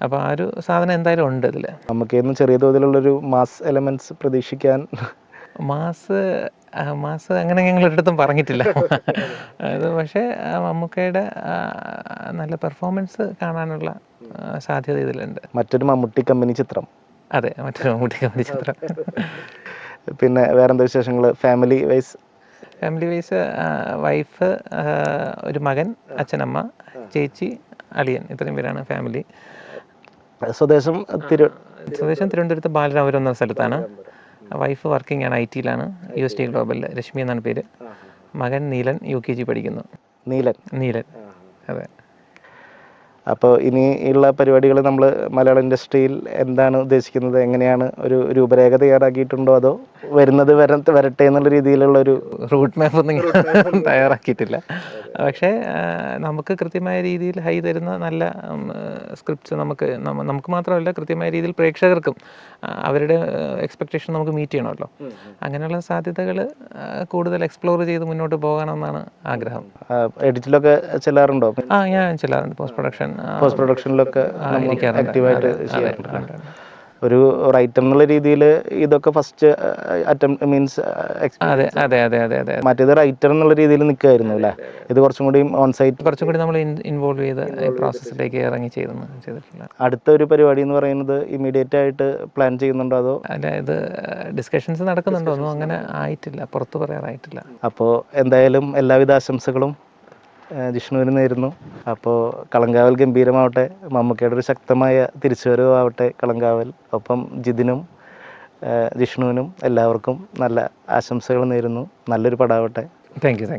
Speaker 2: അപ്പോൾ ആ ഒരു സാധനം എന്തായാലും ഉണ്ട് ഇതിൽ.
Speaker 1: നമുക്കൊന്നും ചെറിയ തോതിലുള്ളൊരു മാസ് എലമെന്റ്സ് പ്രതീക്ഷിക്കാൻ?
Speaker 2: മാസ് അങ്ങനെ ഞങ്ങൾ ഒരിടത്തും പറഞ്ഞിട്ടില്ല. അത് പക്ഷേ മമ്മൂക്കയുടെ നല്ല പെർഫോമൻസ് കാണാനുള്ള സാധ്യത ഇതിലുണ്ട്.
Speaker 1: മറ്റൊരു മമ്മൂട്ടി കമ്പനി ചിത്രം.
Speaker 2: അതെ, മറ്റൊരു മമ്മൂട്ടി കമ്പനി ചിത്രം.
Speaker 1: പിന്നെ വേറെന്താ വിശേഷങ്ങൾ family vice?
Speaker 2: Family vice wife, ഒരു മകൻ, അച്ഛനമ്മ, ചേച്ചി, അളിയൻ, ഇത്രയും പേരാണ് ഫാമിലി.
Speaker 1: സ്വദേശം
Speaker 2: തിരുവനന്തപുരത്ത് ബാലരാപുരം എന്ന സ്ഥലത്താണ്. വൈഫ് വർക്കിംഗ് ആണ്, IT-ലാണ്, UST ഗ്ലോബലിൽ. രശ്മി എന്നാണ് പേര്. മകൻ നീലൻ UKG പഠിക്കുന്നു. നീലൻ അതെ.
Speaker 1: അപ്പോൾ ഇനിയുള്ള പരിപാടികൾ നമ്മൾ മലയാള ഇൻഡസ്ട്രിയിൽ എന്താണ് ഉദ്ദേശിക്കുന്നത്? എങ്ങനെയാണ് ഒരു രൂപരേഖ തയ്യാറാക്കിയിട്ടുണ്ടോ, അതോ വരുന്നത് വരട്ടെ എന്നുള്ള രീതിയിലുള്ളൊരു
Speaker 2: റൂട്ട് മാപ്പ് ഒന്നും തയ്യാറാക്കിയിട്ടില്ല. പക്ഷേ നമുക്ക് കൃത്യമായ രീതിയിൽ ഹൈ തരുന്ന നല്ല സ്ക്രിപ്റ്റ്സ് നമുക്ക് മാത്രമല്ല കൃത്യമായ രീതിയിൽ പ്രേക്ഷകർക്കും അവരുടെ എക്സ്പെക്റ്റേഷൻ നമുക്ക് മീറ്റ് ചെയ്യണമല്ലോ. അങ്ങനെയുള്ള സാധ്യതകൾ കൂടുതൽ എക്സ്പ്ലോർ ചെയ്ത് മുന്നോട്ട് പോകണമെന്നാണ് ആഗ്രഹം.
Speaker 1: എഡിറ്റിലൊക്കെ ചെല്ലാറുണ്ടോ?
Speaker 2: ഞാൻ ചെല്ലാറുണ്ട്. പോസ്റ്റ്
Speaker 1: പ്രൊഡക്ഷനിലൊക്കെ ആക്റ്റീവായിട്ട് ചെയ്യാറുണ്ട്. ഒരു റൈറ്റർ എന്നുള്ള രീതിയിൽ ഇതൊക്കെ ഫസ്റ്റ് അറ്റംപ്റ്റ് മീൻസ് മറ്റേത് റൈറ്റർ എന്നുള്ള രീതിയിൽ നിൽക്കുമായിരുന്നു അല്ലേ? ഇത് കുറച്ചും കൂടി ഓൺ സൈറ്റ്
Speaker 2: കുറച്ചും കൂടി നമ്മൾ ഇൻവോൾവ് ചെയ്ത് പ്രോസസ്സിലേക്ക് ഇറങ്ങി ചെയ്തിട്ടില്ല.
Speaker 1: അടുത്ത ഒരു പരിപാടി എന്ന് പറയുന്നത് ഇമ്മീഡിയറ്റ് ആയിട്ട് പ്ലാൻ ചെയ്യുന്നുണ്ടോ, അതോ?
Speaker 2: അല്ല, ഇത് ഡിസ്കഷൻസ് നടക്കുന്നുണ്ടോ? ഒന്നും അങ്ങനെ ആയിട്ടില്ല, പുറത്ത് പറയാറായിട്ടില്ല.
Speaker 1: അപ്പോൾ എന്തായാലും എല്ലാവിധ ആശംസകളും ജിഷ്ണുവിന് നേരുന്നു. അപ്പോൾ കളങ്കാവൽ ഗംഭീരമാവട്ടെ, മമ്മൂക്കയുടെ ഒരു ശക്തമായ തിരിച്ചുവരവാവട്ടെ കളങ്കാവൽ. ഒപ്പം ജിതിനും ജിഷ്ണുവിനും എല്ലാവർക്കും നല്ല ആശംസകൾ നേരുന്നു. നല്ലൊരു പടമാവട്ടെ.
Speaker 2: Thank you.